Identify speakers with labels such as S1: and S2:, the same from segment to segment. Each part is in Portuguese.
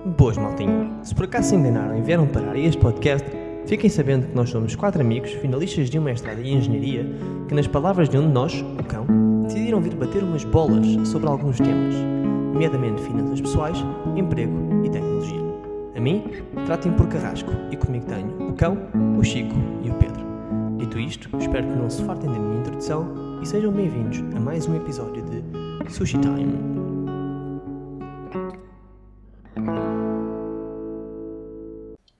S1: Boas, maltinho. Se por acaso se enganaram e vieram parar a este podcast, fiquem sabendo que nós somos 4 amigos, finalistas de um mestrado em Engenharia, que nas palavras de um de nós, o cão, decidiram vir bater umas bolas sobre alguns temas, nomeadamente finanças pessoais, emprego e tecnologia. A mim, tratem por Carrasco e comigo tenho o cão, o Chico e o Pedro. Dito isto, espero que não se fartem da minha introdução e sejam bem-vindos a mais um episódio de Sushi Time.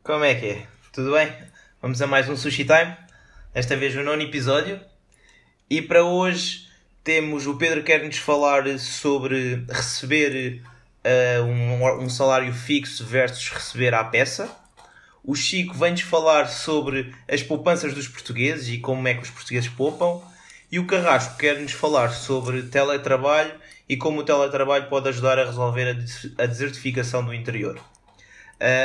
S2: Como é que é? Tudo bem? Vamos a mais um Sushi Time, esta vez o 9º episódio. E para hoje temos o Pedro que quer-nos falar sobre receber um salário fixo versus receber à peça. O Chico vem-nos falar sobre as poupanças dos portugueses e como é que os portugueses poupam. E o Carrasco quer-nos falar sobre teletrabalho e como o teletrabalho pode ajudar a resolver a desertificação do interior.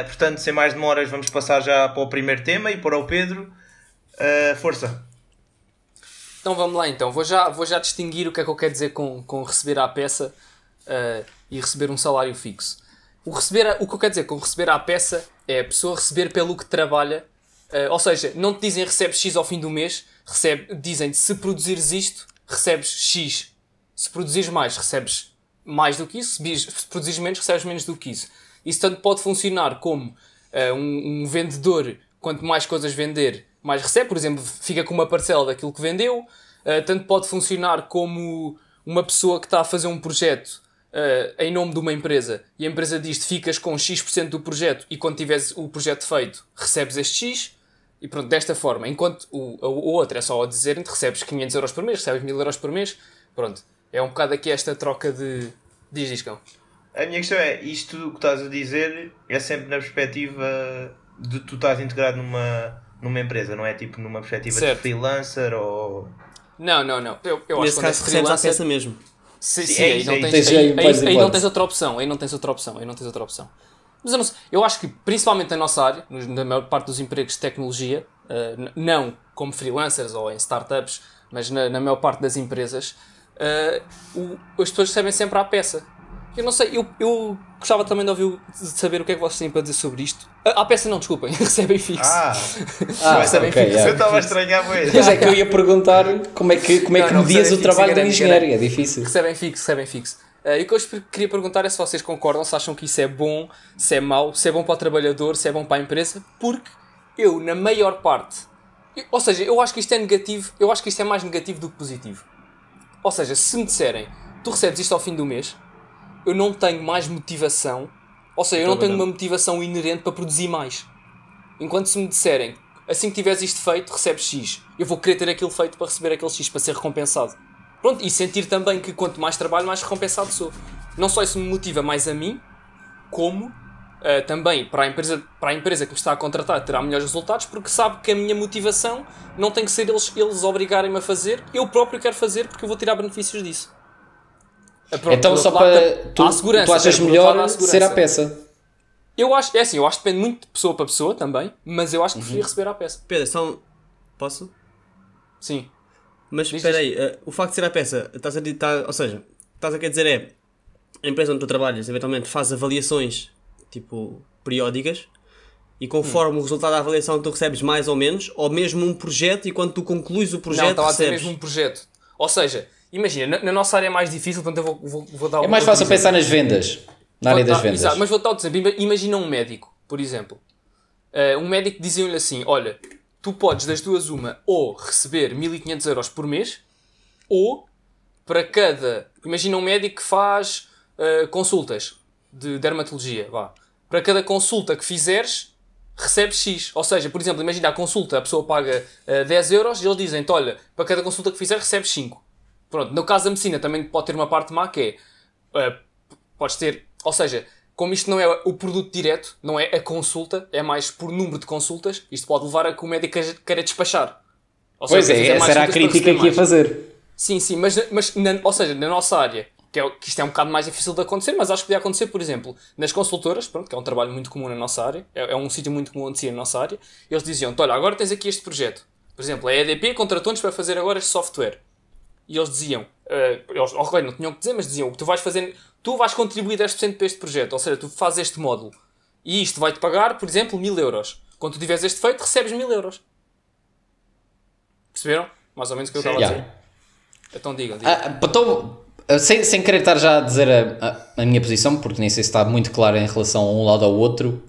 S2: Portanto, sem mais demoras, vamos passar já para o primeiro tema e para o Pedro. Força!
S3: Então vamos lá então. Vou já distinguir o que é que eu quero dizer com receber à peça e receber um salário fixo. O que eu quero dizer com receber à peça é a pessoa receber pelo que trabalha. Ou seja, não te dizem recebes X ao fim do mês, dizem-te se produzires isto, recebes X. Se produzires mais, recebes mais do que isso. Se produzires menos, recebes menos do que isso. Isso tanto pode funcionar como um vendedor, quanto mais coisas vender, mais recebe. Por exemplo, fica com uma parcela daquilo que vendeu. Tanto pode funcionar como uma pessoa que está a fazer um projeto em nome de uma empresa e a empresa diz-te ficas com X% do projeto e quando tiveres o projeto feito recebes este X. E pronto, desta forma. Enquanto o outro é só dizerem-te recebes 500 euros por mês, recebes 1000 euros por mês. Pronto, é um bocado aqui esta troca de... Diz, cão.
S2: A minha questão é, isto que estás a dizer é sempre na perspectiva de tu estás integrado numa empresa, não é tipo numa perspectiva certo. De freelancer ou...
S3: Não. Eu acho que
S1: caso recebes a peça mesmo.
S3: Sim, aí não tens outra opção. Mas eu acho que principalmente na nossa área, na maior parte dos empregos de tecnologia, não como freelancers ou em startups, mas na maior parte das empresas, as pessoas recebem sempre à peça. Eu não sei, eu gostava também de saber o que é que vocês têm para dizer sobre isto. À peça não, desculpem, recebem fixo.
S2: Recebem fixo. Eu estava a estranhar muito.
S4: Mas é que eu ia perguntar como é que medias o trabalho do engenheiro, é difícil.
S3: Recebem fixo. E o que eu queria perguntar é se vocês concordam, se acham que isso é bom, se é mau, se é bom para o trabalhador, se é bom para a empresa, porque eu, na maior parte... Ou seja, eu acho que isto é negativo, eu acho que isto é mais negativo do que positivo. Ou seja, se me disserem, tu recebes isto ao fim do mês... eu não tenho mais motivação, ou seja, eu não tenho uma motivação inerente para produzir mais. Enquanto se me disserem, assim que tiveres isto feito, recebes X, eu vou querer ter aquilo feito para receber aquele X, para ser recompensado. Pronto, e sentir também que quanto mais trabalho, mais recompensado sou. Não só isso me motiva mais a mim, como também para a empresa que me está a contratar terá melhores resultados, porque sabe que a minha motivação não tem que ser eles obrigarem-me a fazer, eu próprio quero fazer porque eu vou tirar benefícios disso.
S4: Pronto, então só para tu achas melhor ser à peça?
S3: Eu acho que depende muito de pessoa para pessoa também, mas eu acho que preferia receber à peça.
S1: Pedro, só posso?
S3: Sim.
S1: Mas espera aí, o facto de ser à peça, estás a querer dizer é, a empresa onde tu trabalhas eventualmente faz avaliações tipo periódicas e conforme o resultado da avaliação tu recebes mais ou menos, ou mesmo um projeto e quando tu concluís o projeto
S3: estava a dizer mesmo um projeto. Ou seja, imagina, na nossa área é mais difícil, portanto eu vou dar...
S4: É mais fácil pensar nas vendas, na área das vendas.
S3: Exato, mas vou dar outro exemplo. Imagina um médico, por exemplo. Um médico dizia-lhe assim, olha, tu podes das duas uma, ou receber 1500 euros por mês, ou para cada... Imagina um médico que faz consultas de dermatologia, vá. Para cada consulta que fizeres, recebes X. Ou seja, por exemplo, imagina a consulta, a pessoa paga 10 euros e eles dizem-te, olha, para cada consulta que fizeres, recebes 5. Pronto, no caso da medicina também pode ter uma parte má que é, podes ter, ou seja, como isto não é o produto direto, não é a consulta, é mais por número de consultas, isto pode levar a que o médico queira despachar.
S4: Ou seja, essa era a crítica que ia fazer.
S3: Sim, mas ou seja, na nossa área, que isto é um bocado mais difícil de acontecer, mas acho que podia acontecer, por exemplo, nas consultoras, pronto, que é um trabalho muito comum na nossa área, é um sítio muito comum onde se ia na nossa área, eles diziam-te, olha, agora tens aqui este projeto. Por exemplo, a EDP contratou-nos para fazer agora este software. E eles diziam, eles não tinham que dizer, mas diziam que tu vais contribuir 10% para este projeto, ou seja, tu fazes este módulo. E isto vai-te pagar, por exemplo, 1000 euros. Quando tu tiveres este feito, recebes 1000 euros. Perceberam? Mais ou menos o que eu estava a dizer. Então diga.
S4: Então, sem querer estar já a dizer a minha posição, porque nem sei se está muito claro em relação a um lado ao outro,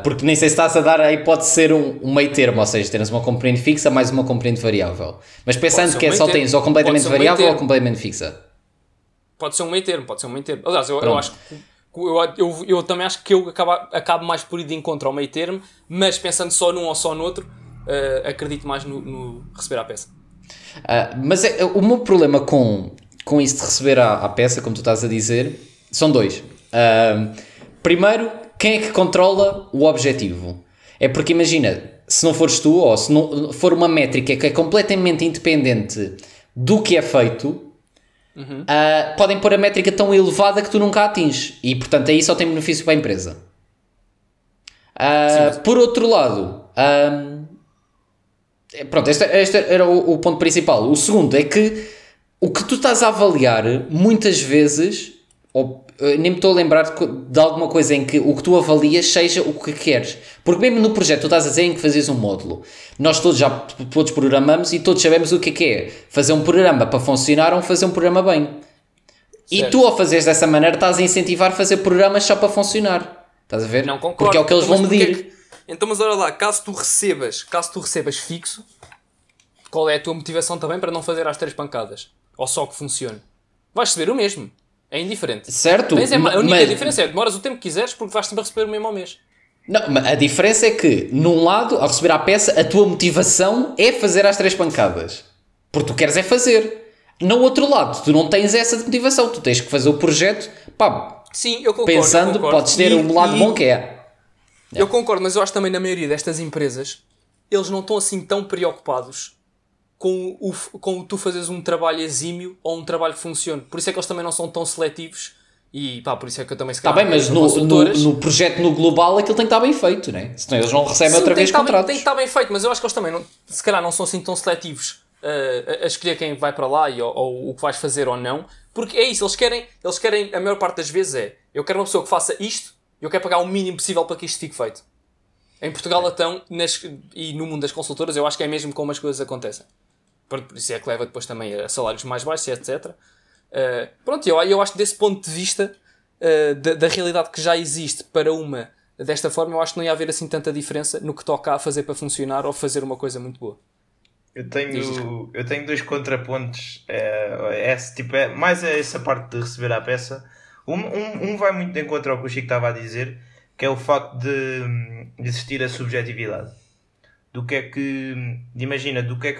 S4: porque nem sei se está-se a dar a hipótese de ser um meio termo, ou seja, tens uma componente fixa mais uma componente variável. Mas pensando que só tens ou completamente variável ou completamente fixa.
S3: Pode ser um meio termo. Aliás, eu acho que eu também acho que eu acabo mais por ir de encontro ao meio termo, mas pensando só num ou só no outro, acredito mais no receber à peça.
S4: Mas o meu problema com isso de receber à peça, como tu estás a dizer, são dois. Primeiro, quem é que controla o objetivo? É porque imagina, se não fores tu, ou se não for uma métrica que é completamente independente do que é feito, podem pôr a métrica tão elevada que tu nunca a atinges. E, portanto, aí só tem benefício para a empresa. Por outro lado, pronto, este era o ponto principal. O segundo é que o que tu estás a avaliar, muitas vezes, nem me estou a lembrar de alguma coisa em que o que tu avalias seja o que queres. Porque mesmo no projeto tu estás a dizer em que fazes um módulo. Nós todos programamos e todos sabemos o que é fazer um programa para funcionar ou fazer um programa bem. Certo. E tu, ao fazeres dessa maneira, estás a incentivar a fazer programas só para funcionar. Estás a ver?
S3: Não concordo.
S4: Porque é o que eles vão medir.
S3: Então, mas olha lá, caso tu recebas fixo, qual é a tua motivação também para não fazer às 3 pancadas? Ou só que funcione? Vais receber o mesmo. É indiferente.
S4: Certo.
S3: A única diferença é demoras o tempo que quiseres porque vais sempre receber o mesmo ao mês.
S4: Não, mas a diferença é que, num lado, ao receber à peça, a tua motivação é fazer às 3 pancadas. Porque tu queres é fazer. No outro lado, tu não tens essa motivação. Tu tens que fazer o projeto, pá,
S3: sim, eu concordo,
S4: pensando, podes ter um lado bom que é.
S3: Eu concordo, mas eu acho que também na maioria destas empresas, eles não estão assim tão preocupados com tu fazeres um trabalho exímio ou um trabalho que funcione. Por isso é que eles também não são tão seletivos e pá, por isso é que eu também se calhar...
S4: Está bem, mas no projeto no global aquilo tem que estar bem feito, não é? Senão eles não recebem outra vez contratos.
S3: Tem que estar bem feito, mas eu acho que eles também se calhar não são assim tão seletivos a escolher quem vai para lá ou o que vais fazer ou não, porque é isso, eles querem a maior parte das vezes eu quero uma pessoa que faça isto e eu quero pagar o mínimo possível para que isto fique feito. Em Portugal então, e no mundo das consultoras, eu acho que é mesmo como as coisas acontecem. Por isso é que leva depois também a salários mais baixos, etc. Pronto, eu acho que desse ponto de vista da realidade que já existe para uma desta forma, eu acho que não ia haver assim tanta diferença no que toca a fazer para funcionar ou fazer uma coisa muito boa.
S2: Eu tenho 2 contrapontos. Mais essa parte de receber à peça. Um vai muito de encontro ao que o Chico estava a dizer, que é o facto de existir a subjetividade. Do que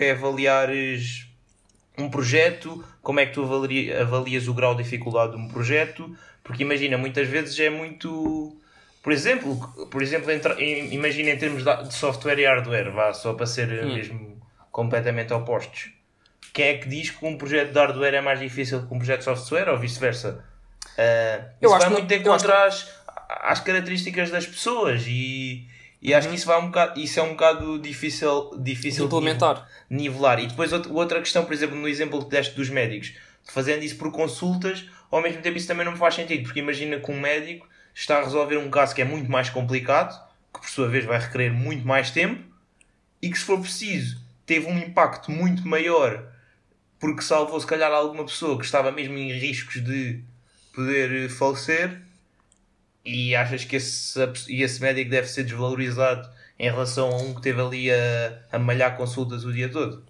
S2: é avaliares um projeto, como é que tu avalias o grau de dificuldade de um projeto, porque imagina, muitas vezes é muito... Por exemplo imagina em termos de software e hardware, só para ser mesmo completamente opostos. Quem é que diz que um projeto de hardware é mais difícil que um projeto de software ou vice-versa? Isso vai muito de encontro às características das pessoas e acho que isso é um bocado difícil de
S3: implementar,
S2: nivelar. E depois outra questão, por exemplo, no exemplo que deste dos médicos, fazendo isso por consultas, ao mesmo tempo isso também não me faz sentido, porque imagina que um médico está a resolver um caso que é muito mais complicado, que por sua vez vai requerer muito mais tempo, e que se for preciso teve um impacto muito maior, porque salvou se calhar alguma pessoa que estava mesmo em riscos de poder falecer. E achas que esse médico deve ser desvalorizado em relação a um que esteve ali a malhar consultas o dia todo?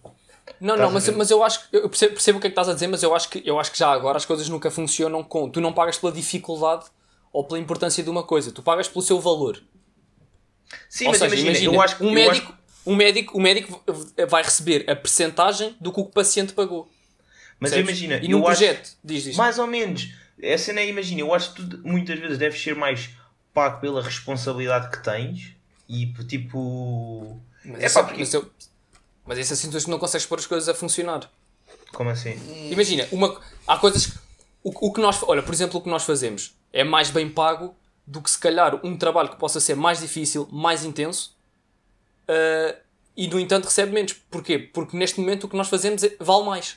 S3: Mas eu acho que eu percebo o que é que estás a dizer, mas eu acho que já agora as coisas nunca funcionam tu não pagas pela dificuldade ou pela importância de uma coisa, tu pagas pelo seu valor.
S2: Sim, mas imagina, eu acho que
S3: um médico vai receber a percentagem do que o paciente pagou.
S2: Mas imagina,
S3: e num projeto, diz
S2: mais ou menos. A cena é, imagina, eu acho que tu muitas vezes deves ser mais pago pela responsabilidade que tens e tipo...
S3: Mas isso assim tu não consegues pôr as coisas a funcionar.
S2: Como assim?
S3: Imagina, há coisas... Olha, por exemplo, o que nós fazemos é mais bem pago do que se calhar um trabalho que possa ser mais difícil, mais intenso e no entanto recebe menos. Porquê? Porque neste momento o que nós fazemos vale mais.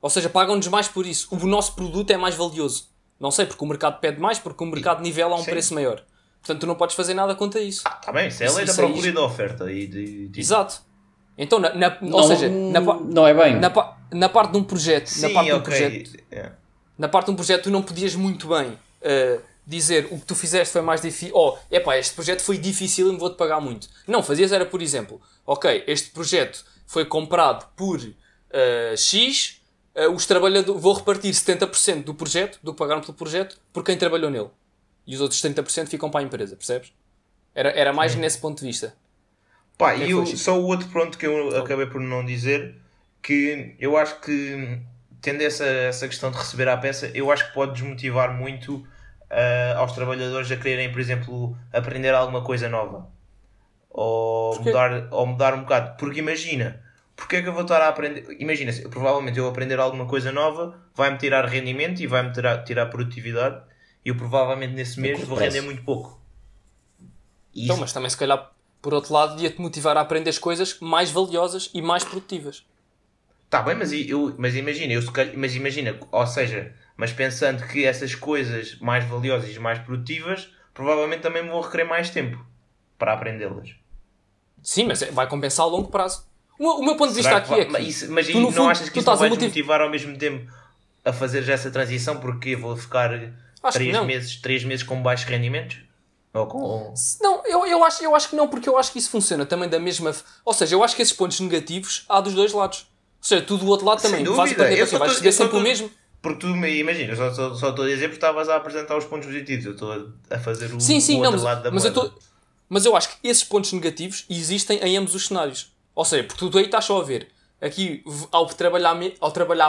S3: Ou seja, pagam-nos mais por isso. O nosso produto é mais valioso. Não sei, porque o mercado pede mais, porque o mercado nivela a um preço maior. Portanto, tu não podes fazer nada contra isso.
S2: Está bem, isso é a lei da procura e da oferta.
S3: Exato. Então,
S4: Não é bem.
S3: Na parte de um projeto,
S2: Sim,
S3: na parte de um projeto tu não podias muito bem dizer o que tu fizeste foi mais difícil. Este projeto foi difícil e me vou-te pagar muito. Não, fazias era, por exemplo, este projeto foi comprado por X, os trabalhadores, vou repartir 70% do projeto, do que pagaram pelo projeto, por quem trabalhou nele. E os outros 30% ficam para a empresa, percebes? Era mais nesse ponto de vista.
S2: Pá, só o outro ponto que eu acabei por não dizer, que eu acho que, tendo essa questão de receber à peça, eu acho que pode desmotivar muito aos trabalhadores a quererem, por exemplo, aprender alguma coisa nova. Ou mudar um bocado. Porque imagina, porque é que eu vou estar a aprender... Imagina, provavelmente eu aprender alguma coisa nova vai-me tirar rendimento e vai-me tirar produtividade, e eu provavelmente nesse mês vou render muito pouco.
S3: Então, mas também se calhar, por outro lado, ia-te motivar a aprender as coisas mais valiosas e mais produtivas.
S2: Tá bem, mas imagina, ou seja, mas pensando que essas coisas mais valiosas e mais produtivas, provavelmente também vou requerer mais tempo para aprendê-las.
S3: Sim, mas vai compensar a longo prazo. O meu ponto de vista aqui é que...
S2: Mas não achas que isso não vai motivar ao mesmo tempo a fazer essa transição? Porque vou ficar 3 meses com baixos rendimentos? Ou com...
S3: Não, eu acho que não, porque eu acho que isso funciona também da mesma... Ou seja, eu acho que esses pontos negativos há dos dois lados. Ou seja, tu do outro lado também vais receber sempre o mesmo.
S2: Porque tu, imagina, eu só estou a dizer porque estavas a apresentar os pontos positivos. Eu estou a fazer o outro lado da moeda.
S3: Mas eu acho que esses pontos negativos existem em ambos os cenários. Ou seja, porque tu aí estás só a ver. Aqui, ao trabalhar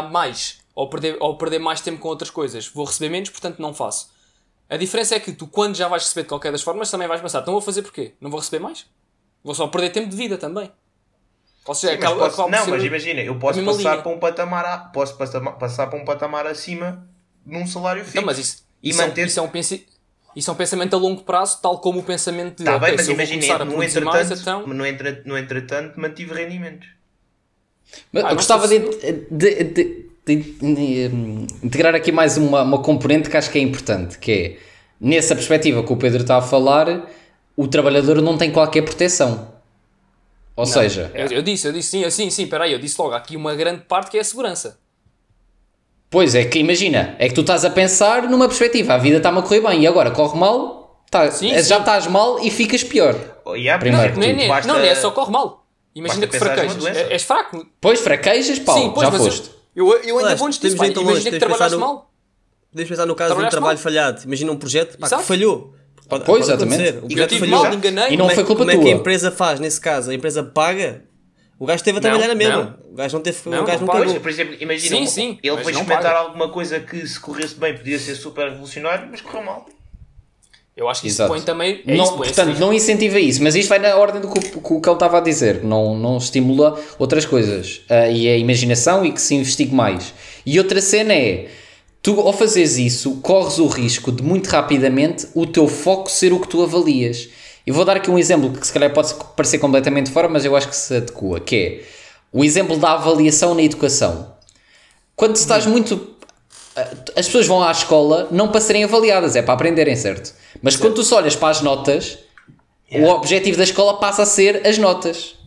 S3: mais, ou perder mais tempo com outras coisas, vou receber menos, portanto não faço. A diferença é que tu, quando já vais receber de qualquer das formas, também vais pensar, então vou fazer porquê? Não vou receber mais? Vou só perder tempo de vida também. Ou seja,
S2: mas imagina, eu posso passar para um patamar acima num salário fixo.
S3: Não, mas isso é um pensamento a longo prazo, tal como o pensamento de...
S2: Está bem, mas imagina, no entretanto mantive rendimentos.
S4: Eu gostava de integrar aqui mais uma componente que acho que é importante, que é, nessa perspectiva que o Pedro está a falar, o trabalhador não tem qualquer proteção. Ou seja...
S3: Eu disse, sim, espera aí, eu disse logo, há aqui uma grande parte que é a segurança.
S4: Pois é, que imagina, é que tu estás a pensar numa perspectiva, a vida está-me a correr bem e agora corre mal, já estás mal e ficas pior.
S3: Primeiro, não é só corre mal. Imagina que fraquejas. És fraco.
S4: Pois, fraquejas, Paulo, já foste.
S3: Eu ainda vou nisto, imagina que trabalhaste mal.
S1: Podemos pensar no caso de um trabalho falhado. Imagina um projeto que falhou.
S4: Pois, exatamente.
S1: O projeto falhou.
S3: Enganei.
S4: E não foi culpa tua.
S1: Como é que a empresa faz nesse caso? A empresa paga? O gajo esteve a trabalhar na mesma. O gajo não teve. O gajo não pagou.
S2: Por exemplo, imagina, ele foi experimentar alguma coisa que, se corresse bem, podia ser super revolucionário, mas correu mal.
S3: Eu acho que isso põe também...
S4: Portanto, não incentiva isso, mas isto vai na ordem do que o que ele estava a dizer. Não estimula outras coisas. E a imaginação e que se investigue mais. E outra cena é... Tu, ao fazeres isso, corres o risco de, muito rapidamente, o teu foco ser o que tu avalias. Eu vou dar aqui um exemplo que, se calhar, pode parecer completamente fora, mas eu acho que se adequa, que é o exemplo da avaliação na educação. Quando estás muito... As pessoas vão à escola não para serem avaliadas, é para aprenderem, certo? Mas quando tu só olhas para as notas, o objetivo da escola passa a ser as notas.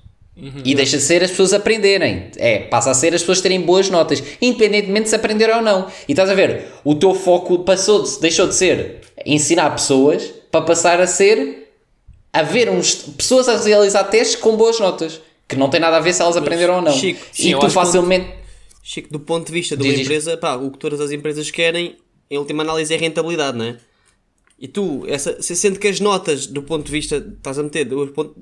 S4: E deixa de ser as pessoas aprenderem. Passa a ser as pessoas terem boas notas, independentemente se aprenderam ou não. E estás a ver, o teu foco deixou de ser ensinar pessoas para passar a ser pessoas a realizar testes com boas notas, que não tem nada a ver se elas aprenderam ou não.
S1: Chico,
S4: tu facilmente...
S1: Chico, do ponto de vista de uma empresa, o que todas as empresas querem, em última análise, é rentabilidade, não é? E tu, sendo que as notas, do ponto de vista, estás a meter,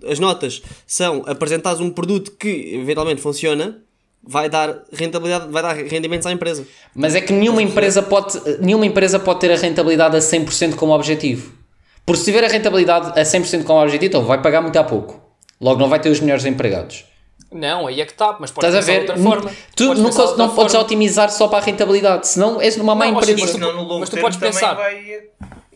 S1: as notas são apresentares um produto que eventualmente funciona, vai dar rentabilidade, vai dar rendimentos à empresa.
S4: Mas é que nenhuma empresa pode ter a rentabilidade a 100% como objetivo. Porque se tiver a rentabilidade a 100% como objetivo, então vai pagar muito a pouco. Logo não vai ter os melhores empregados.
S3: Não, aí é que está, mas podes
S4: pensar de outra forma. Tu não podes otimizar só para a rentabilidade, senão és numa má empresa.
S3: Mas tu podes pensar...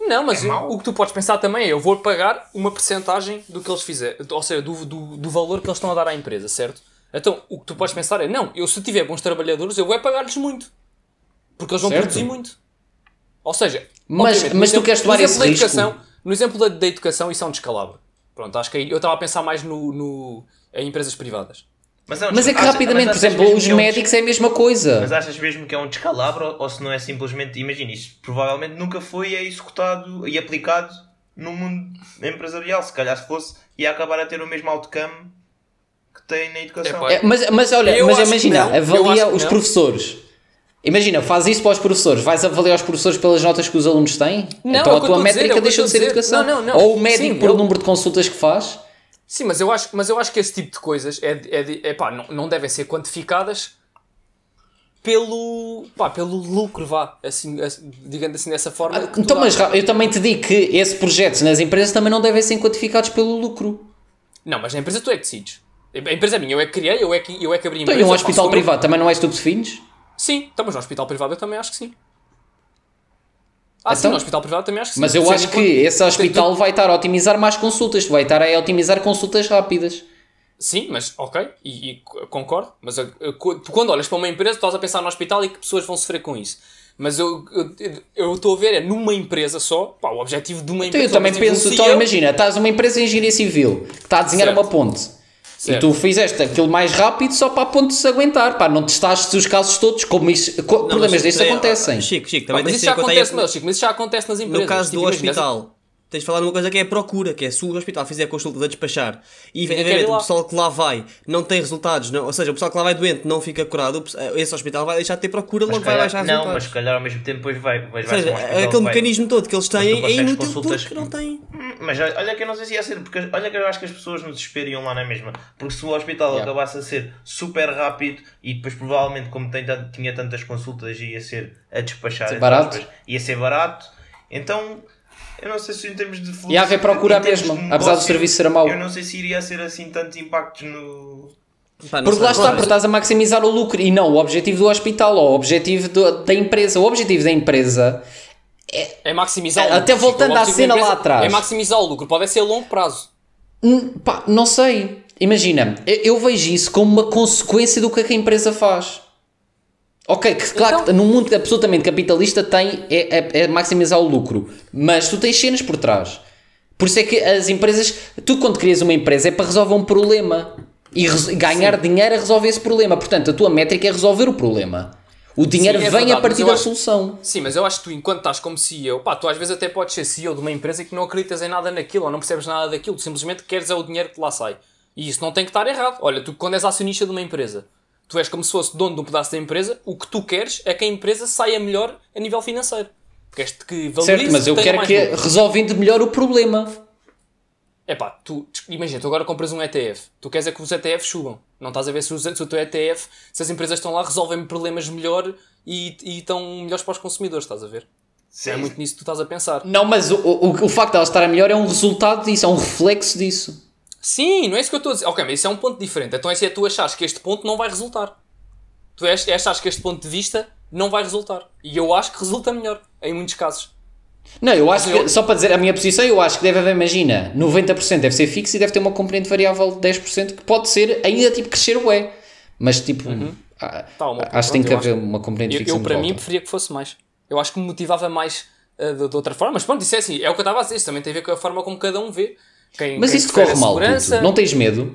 S3: Não, mas o que tu podes pensar também é, eu vou pagar uma percentagem do que eles fizerem, ou seja, do valor que eles estão a dar à empresa, certo? Então, o que tu podes pensar é, não, se tiver bons trabalhadores, eu vou pagar-lhes muito. Porque eles vão produzir muito. Ou seja,
S4: mas tu queres tomar esse risco?
S3: no exemplo da educação, isso é um descalabro. Pronto, acho que eu estava a pensar mais em empresas privadas.
S4: Mas é que rapidamente, por exemplo, os médicos é a mesma coisa.
S2: Mas achas mesmo que é um descalabro ou se não é simplesmente, imagina, isto provavelmente nunca foi executado e aplicado no mundo empresarial. Se calhar se fosse, ia acabar a ter o mesmo outcome que tem na educação.
S4: Mas imagina, avalia os professores. Imagina, faz isso para os professores. Vais avaliar os professores pelas notas que os alunos têm?
S3: Não,
S4: então
S3: é
S4: a tua métrica deixa de ser educação.
S3: Não.
S4: Ou o médico por o número de consultas que faz.
S3: Sim, mas eu acho que esse tipo de coisas não devem ser quantificadas pelo lucro, digamos assim, dessa forma.
S4: Então, mas eu também te digo que esse projeto nas empresas também não devem ser quantificados pelo lucro.
S3: Não, mas na empresa tu é que decides. A empresa é minha, eu é que criei, eu é que abri a
S4: Então,
S3: empresa.
S4: e um hospital privado também não és tu que defines?
S3: Sim, então, mas no hospital privado eu também acho que sim.
S4: Então,
S3: sim, no hospital privado também acho que sim.
S4: Mas eu acho que esse hospital vai estar a otimizar mais consultas, vai estar a otimizar consultas rápidas.
S3: Sim, mas ok, e concordo. Mas tu quando olhas para uma empresa, estás a pensar no hospital e que pessoas vão sofrer com isso. Mas eu estou a ver, numa empresa só, o objetivo de uma empresa...
S4: Então, eu também penso, imagina, estás uma empresa de engenharia civil que está a desenhar uma ponte. Certo. E tu fizeste aquilo mais rápido só para a ponte se aguentar. Pá, não testaste os casos todos, como isso, problemas destes acontecem.
S1: Chico, também
S3: mas isso já acontece, mas isso já acontece nas empresas.
S1: No caso do hospital, tens de falar numa coisa que é a procura, que é se o hospital fizer a consulta de despachar e efetivamente o pessoal que lá vai não tem resultados, ou seja, o pessoal que lá vai doente não fica curado, esse hospital vai deixar de ter procura, logo vai baixar resultados.
S2: Não, mas se calhar ao mesmo tempo depois vai.
S1: Ou seja, aquele mecanismo todo que eles têm é inútil porque não tem...
S2: Mas olha que eu não sei se ia ser, porque olha que eu acho que as pessoas nos desesperiam lá na mesma, porque se o hospital acabasse a ser super rápido e depois provavelmente como tinha tantas consultas ia ser a despachar,
S4: barato.
S2: Ia ser barato, então eu não sei se em termos de fluxo,
S4: ia haver procura mesmo, apesar do serviço ser mau.
S2: Eu não sei se iria ser assim tantos impactos no...
S4: Porque lá está, porque estás a maximizar o lucro e não o objetivo do hospital ou o objetivo da empresa. O objetivo da empresa
S3: é maximizar o lucro.
S4: Até voltando à cena lá atrás.
S3: É maximizar o lucro, pode ser a longo prazo.
S4: Pá, não sei. Imagina, eu vejo isso como uma consequência do que a empresa faz. Ok, que claro que num mundo absolutamente capitalista é maximizar o lucro. Mas tu tens cenas por trás. Por isso é que as empresas... Tu quando crias uma empresa é para resolver um problema. E ganhar dinheiro a resolver esse problema. Portanto, a tua métrica é resolver o problema. O dinheiro vem verdade, a partir da solução.
S3: Sim, mas eu acho que tu, enquanto estás como CEO, tu às vezes até podes ser CEO de uma empresa e que não acreditas em nada naquilo, ou não percebes nada daquilo, tu simplesmente queres é o dinheiro que lá sai. E isso não tem que estar errado. Olha, tu quando és acionista de uma empresa, tu és como se fosse dono de um pedaço da empresa, o que tu queres é que a empresa saia melhor a nível financeiro. Queres que valorize,
S4: certo, mas eu quero que resolvendo melhor o problema.
S3: Imagina, tu agora compras um ETF, tu queres é que os ETFs subam, não estás a ver se o teu ETF, se as empresas estão lá, resolvem problemas melhor e estão melhores para os consumidores, estás a ver? Sim. É muito nisso que tu estás a pensar.
S4: Não, mas o facto de ela estar a melhor é um resultado disso, é um reflexo disso.
S3: Sim, não é isso que eu estou a dizer. Ok, mas isso é um ponto diferente. Então é tu achares que este ponto não vai resultar. Tu achas que este ponto de vista não vai resultar. E eu acho que resulta melhor, em muitos casos.
S4: Não, eu acho que, só para dizer a minha posição, eu acho que deve haver, imagina, 90% deve ser fixo e deve ter uma componente variável de 10% que pode ser, ainda tipo crescer ué. Mas tipo, acho que tem que haver uma componente fixa.
S3: Eu para mim preferia que fosse mais. Eu acho que me motivava mais de outra forma. Mas pronto, isso é assim, é o que eu estava a dizer. Isso também tem a ver com a forma como cada um vê.
S4: Mas isso te corre mal, puto. Não tens medo?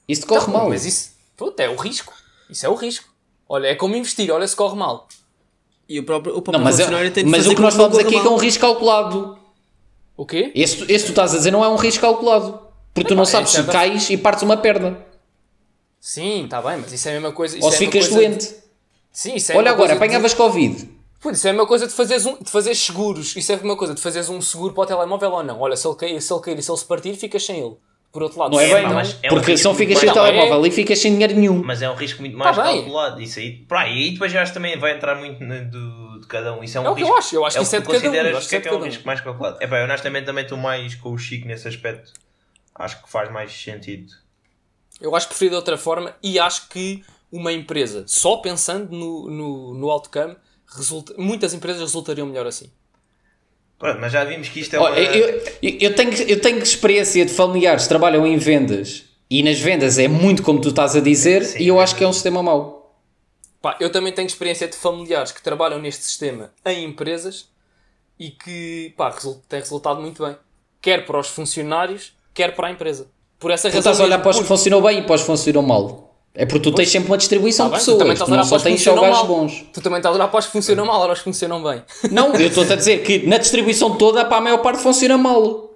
S4: Isso te corre mal.
S3: Mas isso, puto, é o risco. Isso é o risco. Olha, é como investir, olha se corre mal.
S1: E o próprio
S4: não, mas o que nós falamos aqui é que é um risco calculado.
S3: O quê?
S4: Esse tu estás a dizer não é um risco calculado. Porque tu não sabes se cais e partes uma perna.
S3: Sim, está bem, mas isso é a mesma coisa.
S4: Ou se ficas doente.
S3: Sim, isso é
S4: olha agora, apanhavas Covid.
S3: Pô, isso é a mesma coisa de fazeres seguros. Isso é a mesma coisa de fazeres um seguro para o telemóvel ou não. Olha, se ele cair e se ele se partir, ficas sem ele. Por outro lado,
S4: não é bem, não. Porque se não ficas sem telemóvel e ficas sem dinheiro nenhum.
S2: Mas é um risco muito mais calculado. Isso aí, e depois eu acho que também vai entrar muito de cada um. Isso é um risco.
S3: Eu acho que isso é de cada um.
S2: Que é um risco mais calculado. Eu honestamente também estou mais com o Chico nesse aspecto. Acho que faz mais sentido.
S3: Eu acho que prefiro de outra forma e acho que uma empresa, só pensando no outcome, muitas empresas resultariam melhor assim.
S2: Pronto, mas já vimos que isto é uma...
S4: eu tenho experiência de familiares que trabalham em vendas e nas vendas é muito como tu estás a dizer. Sim, e eu acho que é um sistema mau.
S3: Eu também tenho experiência de familiares que trabalham neste sistema em empresas e que pá, tem resultado muito bem. Quer para os funcionários, quer para a empresa. Por essa
S4: Tu
S3: razão
S4: estás a olhar
S3: mesmo,
S4: para os que funcionam bem e para os que funcionam mal. É porque tu tens sempre uma distribuição
S3: Tá
S4: de
S3: bem, tu também
S4: pessoas.
S3: estás a
S4: Tu não
S3: olhar para
S4: só
S3: os que
S4: tens só
S3: funcionam
S4: gajos
S3: mal.
S4: bons.
S3: Tu também estás a olhar para os que funcionam mal, ou os que funcionam bem.
S4: Não, eu estou-te a dizer que na distribuição toda, para a maior parte funciona mal.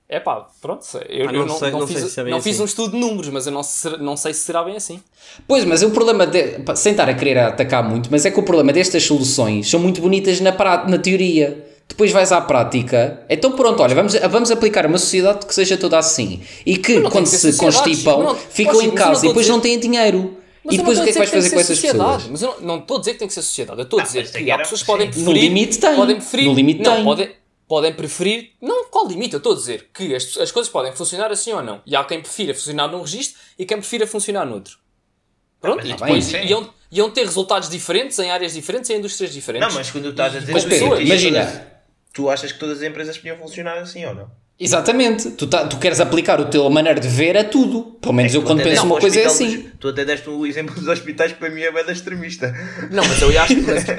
S3: É pá, pronto. Eu
S1: não
S3: não,
S1: sei-
S3: não
S1: não sei
S3: fiz,
S1: se é bem
S3: não fiz
S1: assim.
S3: um estudo de números, mas eu não sei se será bem assim.
S4: Pois, mas o problema, sem estar a querer atacar muito, mas é que o problema destas soluções são muito bonitas na teoria. Depois vais à prática, então pronto, olha, vamos aplicar uma sociedade que seja toda assim. E que
S3: não
S4: quando
S3: tem que ser
S4: se
S3: sociedades,
S4: constipam,
S3: não-
S4: ficam
S3: Ó, Chico,
S4: em
S3: mas eu não
S4: casa
S3: estou
S4: e depois
S3: a dizer-
S4: não têm dinheiro.
S3: Mas
S4: E
S3: eu não
S4: depois o
S3: estou
S4: que é
S3: a
S4: que vais
S3: dizer
S4: fazer
S3: tem
S4: com
S3: que ser
S4: essas
S3: sociedade,
S4: pessoas?
S3: Mas eu não estou a dizer que tem que ser sociedade. Eu estou a
S2: Não,
S3: dizer
S2: mas tem
S3: que
S2: que
S3: há
S2: era-
S3: pessoas que podem
S2: sim.
S3: preferir...
S4: No limite tem.
S3: Podem preferir...
S4: No limite
S3: não,
S4: tem.
S3: podem preferir... Não, qual limite? Eu estou a dizer que as coisas podem funcionar assim ou não. E há quem prefira funcionar num registro e quem prefira funcionar noutro. Pronto,
S2: mas
S3: e
S2: tá
S3: depois
S2: bem,
S3: iam ter resultados diferentes em áreas diferentes, em indústrias diferentes.
S2: Não, mas quando tu estás a dizer...
S3: Mas,
S2: tu
S3: Pedro,
S2: dizes
S4: imagina.
S2: todas- Tu achas que todas as empresas podiam funcionar assim ou não?
S4: Exatamente, tu queres aplicar o teu maneira de ver a tudo. Pelo menos eu
S2: Tu
S4: quando
S2: até
S4: penso
S2: deste
S4: uma
S2: o
S4: coisa é
S2: hospital
S4: assim.
S2: Tu até deste o exemplo dos hospitais que para mim é bem extremista.
S3: Não, mas eu acho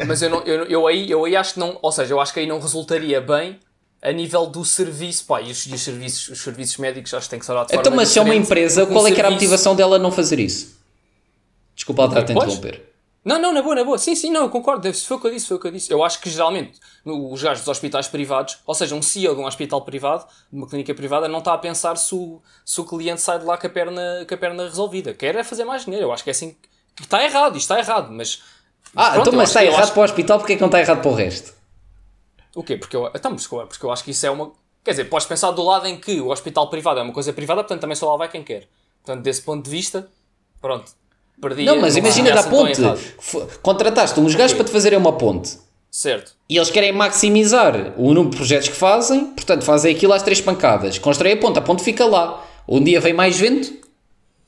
S3: mas eu aí acho que não, ou seja, eu acho que aí não resultaria bem a nível do serviço, pá, e os serviços médicos acho que tem que ser de forma
S4: Então, mas se é uma
S3: diferente,
S4: empresa,
S3: porque
S4: qual é que era a
S3: serviço-
S4: motivação dela não fazer isso? Desculpa lá estar a
S3: Pois.
S4: interromper.
S3: Não, na boa. Sim, não, eu concordo. Foi o que eu disse. Eu acho que geralmente os gajos dos hospitais privados, ou seja, um CEO de um hospital privado, de uma clínica privada, não está a pensar se o cliente sai de lá com a perna resolvida. Quer é fazer mais dinheiro. Eu acho que é assim que está errado. Isto está errado, mas... pronto,
S4: Então,
S3: eu
S4: mas
S3: acho
S4: está
S3: que- eu
S4: errado
S3: acho-
S4: para o hospital, porque é que não está errado para o resto?
S3: O quê? Porque eu acho que isso é uma... Quer dizer, podes pensar do lado em que o hospital privado é uma coisa privada, portanto também só lá vai quem quer. Portanto, desse ponto de vista, pronto. Perdia,
S4: Não, mas imagina
S3: seria
S4: da
S3: assim tão
S4: ponte.
S3: errado.
S4: Contrataste uns gajos para te fazerem uma ponte.
S3: Certo.
S4: E eles querem maximizar o número de projetos que fazem, portanto fazem aquilo às 3 pancadas. Constroem a ponte fica lá. Um dia vem mais vento,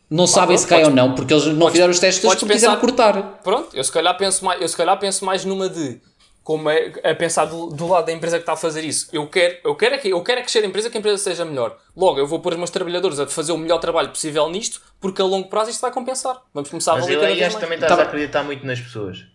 S4: não sabem
S3: pronto,
S4: se cai
S3: podes-
S4: ou não, porque eles não
S3: podes-
S4: fizeram os testes todos
S3: podes
S4: porque quiseram
S3: pensar-
S4: cortar.
S3: Pronto, eu se calhar penso mais numa de como é a pensar do lado da empresa que está a fazer isso. Eu quero é crescer a empresa, que a empresa seja melhor. Logo, eu vou pôr os meus trabalhadores a fazer o melhor trabalho possível nisto, porque a longo prazo isto vai compensar. Vamos começar a
S2: Mas
S3: valer
S2: eu
S3: cada
S2: aí
S3: vez
S2: acho que
S3: mais.
S2: também estás
S4: Tá
S2: a
S4: bem.
S2: acreditar muito nas pessoas.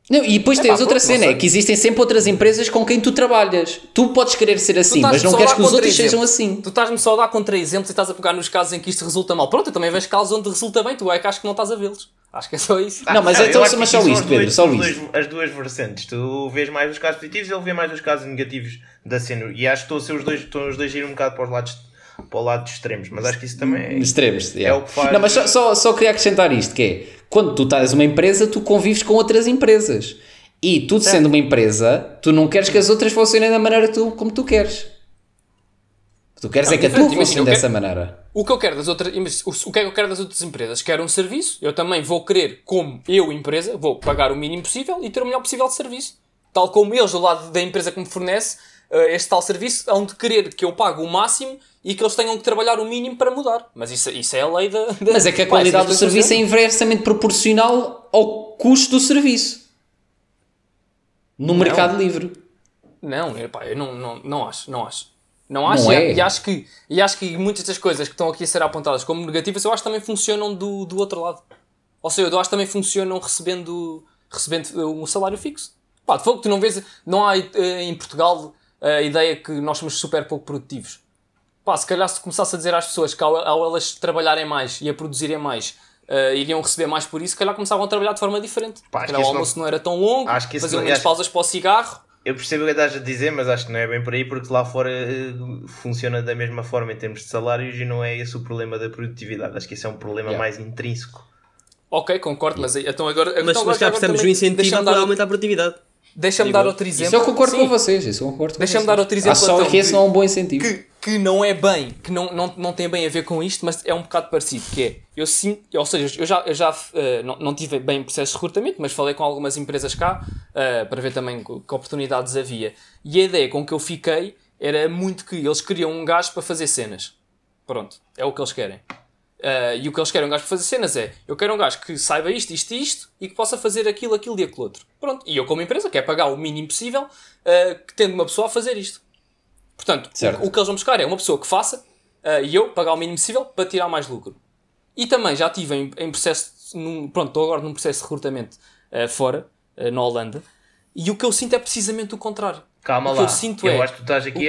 S4: Não, e depois tens
S3: pronto,
S4: outra
S3: não
S4: cena,
S3: sei.
S4: é que existem sempre outras empresas com quem tu trabalhas. Tu podes querer ser assim, mas não queres que os outros sejam assim.
S3: Tu estás-me só a dar contra exemplos e estás a pegar nos casos em que isto resulta mal. Pronto, eu também vejo casos onde resulta bem, tu é que acho que não estás a vê-los. Acho que é só isso.
S4: Não, mas
S2: eu
S4: então,
S2: acho que
S4: mas só
S2: aqui são
S4: isto,
S2: os
S4: Pedro,
S2: dois-
S4: só
S2: os
S4: isto.
S2: dois- As duas vertentes. Tu vês mais os casos positivos, ele vê mais os casos negativos da cena. E acho que estão os dois a ir um bocado para o lado dos extremos. Mas acho que isso também é...
S4: Extremos,
S2: É o que faz-
S4: Não, mas só queria acrescentar isto, que é, quando tu estás uma empresa, tu convives com outras empresas. E tu, sendo uma empresa, tu não queres que as outras funcionem da maneira como tu queres. Tu queres
S3: Não,
S4: é que a tua
S3: diferente, imagina,
S4: funcione
S3: eu
S4: dessa maneira.
S3: O que eu quero das outras, o que é que eu quero das outras empresas? Quero um serviço, eu também vou querer, como eu, empresa, vou pagar o mínimo possível e ter o melhor possível de serviço. Tal como eles, do lado da empresa que me fornece este tal serviço, hão de querer que eu pague o máximo e que eles tenham que trabalhar o mínimo para mudar. Mas isso é a lei da...
S4: Mas é que a
S3: Pá,
S4: qualidade do
S3: isso
S4: serviço é
S3: funciona.
S4: inversamente proporcional ao custo do serviço. No mercado livre.
S3: Não, epá, eu não acho. Não acho.
S4: Não é?
S3: E acho que muitas das coisas que estão aqui a ser apontadas como negativas, eu acho que também funcionam do outro lado. Ou seja, eu acho que também funcionam recebendo um salário fixo. Pá, de fogo, tu não vês, não há em Portugal a ideia que nós somos super pouco produtivos. Pá, se calhar se começasse a dizer às pessoas que ao elas trabalharem mais e a produzirem mais, iriam receber mais por isso, se calhar começavam a trabalhar de forma diferente.
S2: Pá,
S3: Se
S2: acho
S3: calhar
S2: que
S3: o
S2: isso
S3: almoço não era tão longo,
S2: acho que isso
S3: faziam
S2: não-
S3: menos
S2: acho-
S3: pausas para o cigarro.
S2: Eu percebo o que estás a dizer, mas acho que não é bem por aí, porque lá fora funciona da mesma forma em termos de salários e não é esse o problema da produtividade. Acho que esse é um problema mais intrínseco.
S3: Ok, concordo, mas então agora...
S1: Mas,
S3: então
S1: mas cá percebemos o incentivo para aumentar a produtividade.
S3: Deixa-me dar outro exemplo.
S4: Isso eu concordo
S3: Sim.
S4: com vocês. Isso eu concordo com
S3: Deixa-me
S4: vocês.
S3: dar outro exemplo,
S4: Acho só
S3: então,
S4: que esse
S3: que-
S4: não é um bom incentivo.
S3: Que não é bem, que não tem bem a ver com isto, mas é um bocado parecido, que é, eu sinto, ou seja, eu já não tive bem processo de recrutamento, mas falei com algumas empresas cá, para ver também que oportunidades havia, e a ideia com que eu fiquei era muito que eles queriam um gajo para fazer cenas. Pronto, é o que eles querem. E o que eles querem um gajo para fazer cenas é, eu quero um gajo que saiba isto e que possa fazer aquilo e aquilo outro. Pronto, e eu como empresa quero pagar o mínimo possível, que tendo uma pessoa a fazer isto. Portanto, o que eles vão buscar é uma pessoa que faça e eu pagar o mínimo possível para tirar mais lucro. E também já estive em processo, pronto, estou agora num processo de recrutamento fora, na Holanda, E o que eu sinto é precisamente o contrário.
S2: Calma
S3: o que
S2: lá,
S3: eu sinto
S2: eu acho que tu estás aqui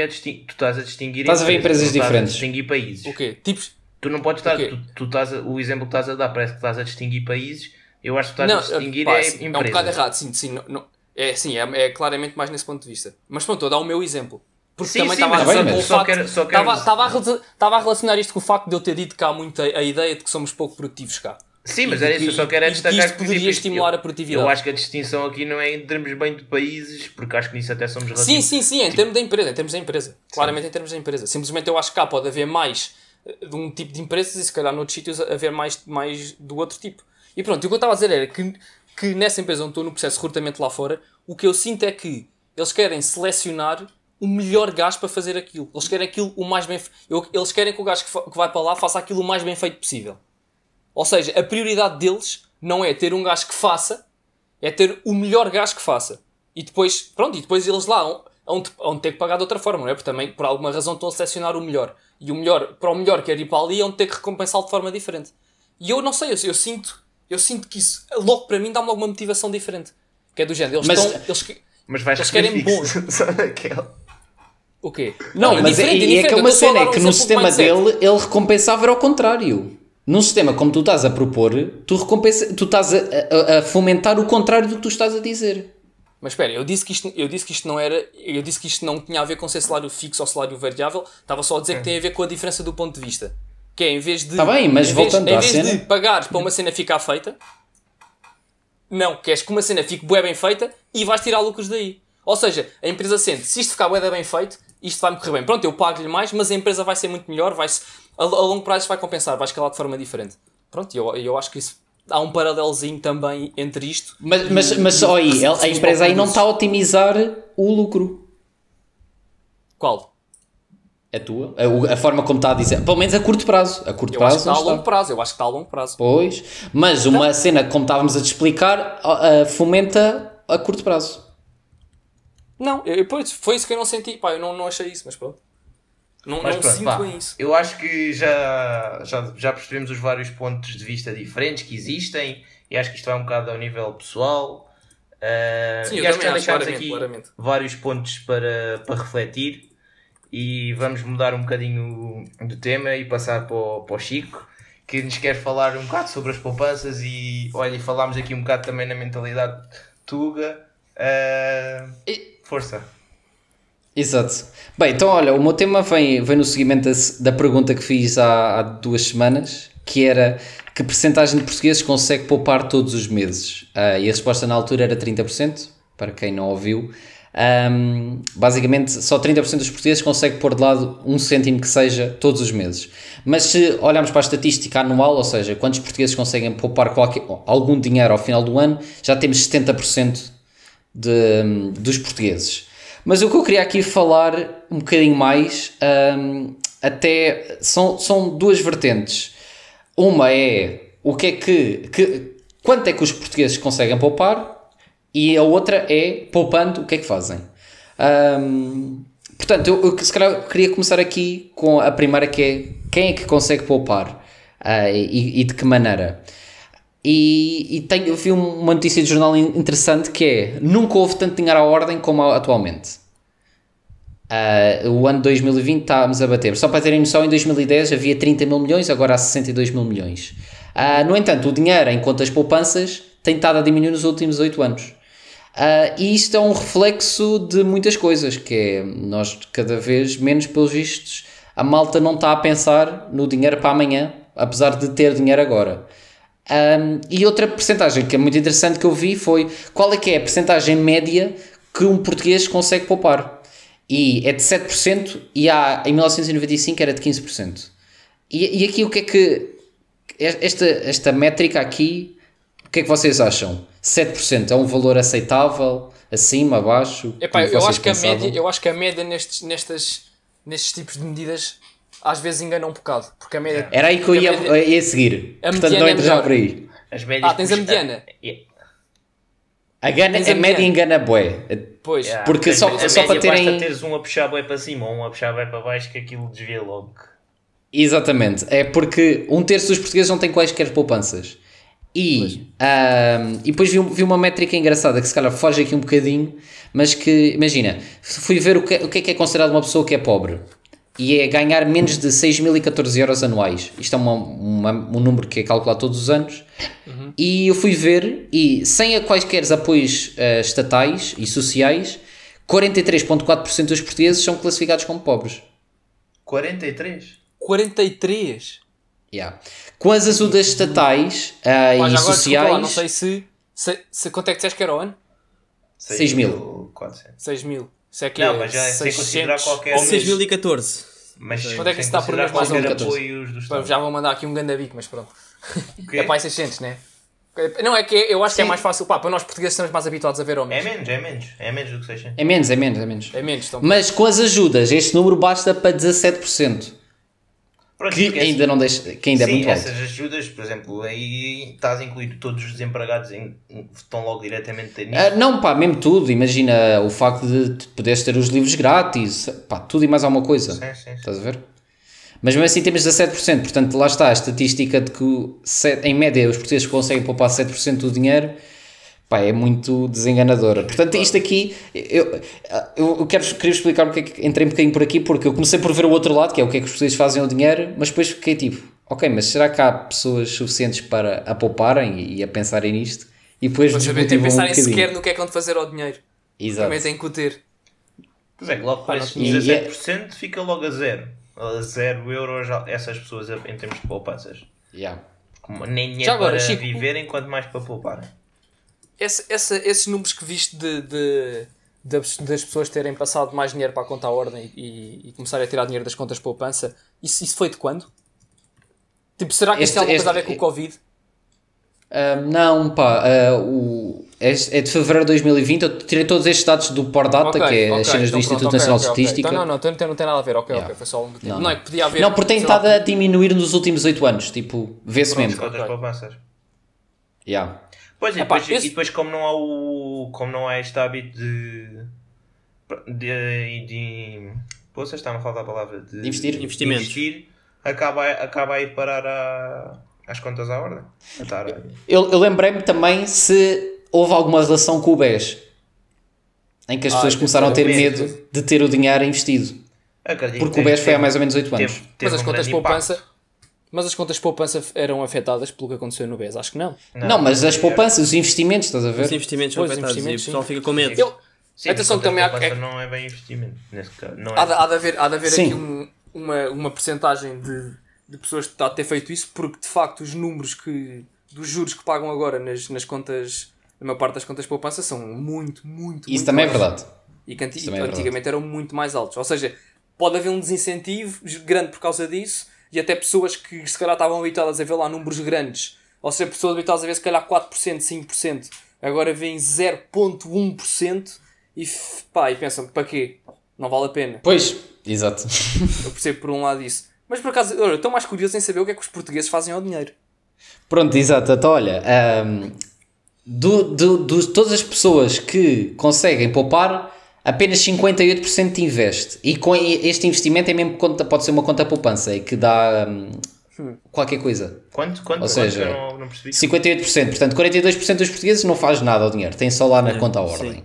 S2: tu estás a distinguir...
S4: Estás a ver empresas
S2: não estás
S4: diferentes.
S2: a distinguir países.
S3: O quê? Tipos...
S2: Tu não podes estar...
S3: O quê?
S2: Tu estás o exemplo que estás a dar parece que estás a distinguir países. Eu acho que tu estás a distinguir
S3: sim,
S2: empresas.
S3: é um bocado errado, sim, é claramente mais nesse ponto de vista. Mas pronto, estou a dar o meu exemplo. Porque
S2: Sim,
S3: também
S2: sim,
S3: estava a
S2: mas
S3: dizer com o
S2: só
S3: facto...
S2: quero-
S3: Estava a relacionar isto com o facto de eu ter dito que há muito a ideia de que somos pouco produtivos cá.
S2: Sim, mas
S3: E
S2: era
S3: que-
S2: isso, eu só quero
S3: e que
S2: destacar
S3: isto poderia estimular a produtividade.
S2: Eu acho que a distinção aqui não é em termos bem de países, porque acho que nisso até somos relativos.
S3: Sim, em termos da empresa. Claramente em termos da empresa. Simplesmente eu acho que cá pode haver mais de um tipo de empresas e se calhar noutros sítios haver mais do outro tipo. E pronto, e o que eu estava a dizer era que nessa empresa onde estou no processo de recrutamento lá fora, o que eu sinto é que eles querem selecionar o melhor gajo para fazer aquilo. Eles querem aquilo o mais bem eles querem que o gajo que vai para lá faça aquilo o mais bem feito possível. Ou seja, a prioridade deles não é ter um gajo que faça, é ter o melhor gajo que faça. E depois eles lá vão ter que pagar de outra forma, não é? Porque também, por alguma razão, estão a selecionar o melhor. E o melhor, para o melhor que quer ir para ali, vão ter que recompensá-lo de forma diferente. E eu não sei, eu sinto que isso, logo para mim, dá-me logo uma motivação diferente. Que é do género,
S2: Mas vais
S3: eles querem bons.
S2: só naquela.
S3: O quê?
S4: Não, mas é que é uma cena, é que no sistema
S3: dele
S4: dele ele recompensava ao contrário. Num sistema como tu estás a propor, tu estás a fomentar o contrário do que tu estás a dizer.
S3: Mas espera, eu disse que isto não era. Eu disse que isto não tinha a ver com ser salário fixo ou salário variável, estava só a dizer que tem a ver com a diferença do ponto de vista. Que é em vez de.
S4: Está bem, mas voltando à cena.
S3: Em vez de pagares para uma cena ficar feita, não, queres que uma cena fique bué bem feita e vais tirar lucros daí. Ou seja, a empresa sente, se isto ficar bué bem feito, isto vai-me correr bem. Pronto, eu pago-lhe mais, mas a empresa vai ser muito melhor, a longo prazo vai compensar, vai escalar de forma diferente. Pronto, eu acho que isso, há um paralelozinho também entre isto.
S4: Mas só aí, a empresa aí não está a otimizar o lucro.
S3: Qual?
S4: A tua? A forma como está a dizer. Pelo menos a curto prazo. A curto
S3: Eu
S4: prazo
S3: acho que está a longo prazo, eu acho que está a longo prazo.
S4: Pois, mas uma cena como estávamos a te explicar fomenta a curto prazo.
S3: Não, pois, foi isso que eu não senti. Pá, eu não achei isso, mas pronto. Não sinto bem isso.
S2: Eu acho que já percebemos os vários pontos de vista diferentes que existem e acho que isto vai um bocado ao nível pessoal.
S3: Sim,
S2: e
S3: eu
S2: acho que já
S3: também acho,
S2: deixámos aqui
S3: claramente.
S2: vários pontos para refletir e vamos mudar um bocadinho de tema e passar para o Chico, que nos quer falar um bocado sobre as poupanças e olha, falámos aqui um bocado também na mentalidade tuga. Força.
S4: Exato. Bem, então olha, o meu tema vem no seguimento da pergunta que fiz há 2 semanas, que era que percentagem de portugueses consegue poupar todos os meses? E a resposta na altura era 30%, para quem não ouviu. Basicamente, só 30% dos portugueses consegue pôr de lado 1 cêntimo que seja todos os meses. Mas se olharmos para a estatística anual, ou seja, quantos portugueses conseguem poupar algum dinheiro ao final do ano, já temos 70% dos portugueses. Mas o que eu queria aqui falar um bocadinho mais, até são 2 vertentes. Uma é quanto é que os portugueses conseguem poupar, e a outra é, poupando, o que é que fazem. Portanto, eu se calhar queria começar aqui com a primeira, que é quem é que consegue poupar e de que maneira. Eu vi uma notícia de jornal interessante que é: nunca houve tanto dinheiro à ordem como atualmente. O ano 2020 estávamos a bater. Só para terem noção, em 2010 havia 30 mil milhões, agora há 62 mil milhões. No entanto, o dinheiro em contas poupanças tem estado a diminuir nos últimos 8 anos. E isto é um reflexo de muitas coisas, que é, nós cada vez menos, pelos vistos, a malta não está a pensar no dinheiro para amanhã, apesar de ter dinheiro agora. E outra percentagem que é muito interessante que eu vi foi qual é que é a percentagem média que um português consegue poupar. E é de 7% e em 1995 era de 15%. E aqui o que é que... Esta métrica aqui, o que é que vocês acham? 7% é um valor aceitável? Acima, abaixo?
S3: Epá, eu acho que a média nestes tipos de medidas às vezes engana um bocado. Porque a média,
S4: era aí que eu ia seguir. Portanto, não entra já por aí.
S2: As médias
S3: tens a mediana.
S4: A média engana bué.
S3: Pois.
S4: Porque só para terem...
S2: Basta teres um a puxar bué para cima ou um a puxar bué para baixo que aquilo desvia logo.
S4: Exatamente. É porque 1/3 dos portugueses não têm quaisquer poupanças. E depois vi uma métrica engraçada que se calhar foge aqui um bocadinho, mas que, imagina, fui ver o que é considerado uma pessoa que é pobre. E é ganhar menos de 6.014 euros anuais. Isto é um número que é calculado todos os anos. E eu fui ver, e sem quaisquer apoios estatais e sociais, 43,4% dos portugueses são classificados como pobres.
S2: 43?
S3: 43?
S4: Yeah. Com as ajudas estatais e
S3: Agora,
S4: sociais...
S3: lá, não sei se quanto é que disseste que era o ano?
S2: 6.400.
S3: 6.000. Isso é que
S2: Não,
S3: é
S2: mas já sem
S3: 600
S2: considerar qualquer...
S3: ou
S1: 6.014.
S2: Mas
S3: Quando é que
S2: sem
S3: isso está por mês mais
S2: considerar
S3: ou
S2: qualquer
S4: menos?
S2: apoios do
S3: Pá,
S2: Estado.
S3: já vou mandar aqui um ganda bico, mas pronto.
S2: O quê?
S3: É para aí 600, né? Não, é que eu acho que é mais fácil. Pá, para nós portugueses estamos mais habituados a ver
S2: É
S3: homens.
S2: menos. É menos do que 600.
S4: É menos.
S3: É menos. Então,
S4: Mas com as ajudas, este número basta para 17%.
S2: Pronto,
S4: Que
S2: porque
S4: ainda não deixa, que ainda é
S2: sim,
S4: muito alto.
S2: essas ajudas, por exemplo, aí estás a incluir todos os desempregados estão logo diretamente nisso.
S4: Não, pá, mesmo tudo. Imagina o facto de poderes ter os livros grátis, pá, tudo e mais alguma coisa.
S2: Sim.
S4: Estás a ver? Mas mesmo assim temos 17%, portanto lá está a estatística de que em média os portugueses conseguem poupar 7% do dinheiro, pá, é muito desenganadora. Portanto isto aqui, eu queria explicar porque é que entrei um bocadinho por aqui, porque eu comecei por ver o outro lado, que é o que é que os portugueses fazem ao dinheiro, mas depois fiquei tipo, ok, mas será que há pessoas suficientes para a pouparem e a pensarem nisto? E depois
S3: Para saber, tem que
S4: desmotivam um
S3: pensarem
S4: bocadinho.
S3: sequer no que é que vão fazer ao dinheiro.
S4: Exato.
S3: Também tem que o ter.
S2: Pois é, que logo com esses
S3: não-
S2: 17% fica logo a zero. A 0 euros essas pessoas em termos de poupanças.
S4: Yeah.
S2: Como nem dinheiro
S3: Já agora,
S2: para
S3: Chico,
S2: viverem, quanto mais para pouparem.
S3: Esses números que viste das pessoas terem passado mais dinheiro para a conta à ordem e começarem a tirar dinheiro das contas de poupança, isso foi de quando? Tipo, será que isto tem alguma coisa a ver com o Covid?
S4: Não, pá, é de fevereiro de 2020. Eu tirei todos estes dados do Pordata, que é as cenas do
S3: então
S4: Instituto
S3: pronto,
S4: Nacional de
S3: ok.
S4: Estatística.
S3: Então não tem nada a ver, ok,
S4: Yeah.
S3: foi só um motivo.
S4: Não,
S3: Não é que podia haver.
S4: Não, porque tem
S3: sei lá,
S4: estado a diminuir nos últimos 8 anos. Tipo, vê-se
S2: As
S4: mesmo.
S2: contas
S3: Ok.
S2: poupanças.
S4: Yeah.
S2: Pois, e
S3: Epá,
S2: depois, e depois como não há este hábito de poças, está-me a faltar a palavra de
S4: Investimentos.
S2: investir, acaba a ir parar às contas à ordem.
S4: Eu lembrei-me também se houve alguma relação com o BES, em que as pessoas começaram a ter
S2: o BES.
S4: medo de ter o dinheiro investido.
S2: Acredito
S4: Porque
S2: que
S4: o BES foi há
S2: teve-
S4: mais ou menos 8 anos.
S2: teve
S3: Mas as
S2: um
S3: contas de
S2: grande
S3: poupança.
S2: impacto.
S3: Mas as contas de poupança eram afetadas pelo que aconteceu no BES? Acho que não.
S4: Não, mas as poupanças, os investimentos, estás a ver?
S1: Os investimentos são
S3: Pois,
S1: afetados e o
S3: investimentos,
S1: pessoal
S3: sim.
S1: fica com medo.
S2: Sim,
S3: Atenção
S2: mas
S3: que também
S2: a poupança
S3: há.
S2: não é bem investimento nesse caso. Não é.
S3: Há de haver
S4: Sim.
S3: aqui uma percentagem de pessoas que está a ter feito isso, porque de facto os números dos juros que pagam agora nas contas, na maior parte das contas de poupança, são muito
S4: Isso também é
S3: baixos.
S4: verdade.
S3: E que
S4: Isso também é
S3: antigamente eram muito mais altos. Ou seja, pode haver um desincentivo grande por causa disso, e até pessoas que se calhar estavam habituadas a ver lá números grandes, ou seja, pessoas habituadas a ver se calhar 4%, 5%, agora veem 0,1% e pensam, para quê? Não vale a pena.
S4: Pois, exato.
S3: Eu percebo por um lado isso. Mas por acaso, olha, estou mais curioso em saber o que é que os portugueses fazem ao dinheiro.
S4: Pronto, exato. Então, olha, todas as pessoas que conseguem poupar, apenas 58% investe. E com este investimento é mesmo conta, pode ser uma conta poupança, é que dá qualquer coisa.
S2: Quanto?
S4: Ou seja,
S2: Eu não percebi.
S4: 58%. Portanto, 42% dos portugueses não faz nada ao dinheiro. Tem só lá na conta à ordem.
S1: sim.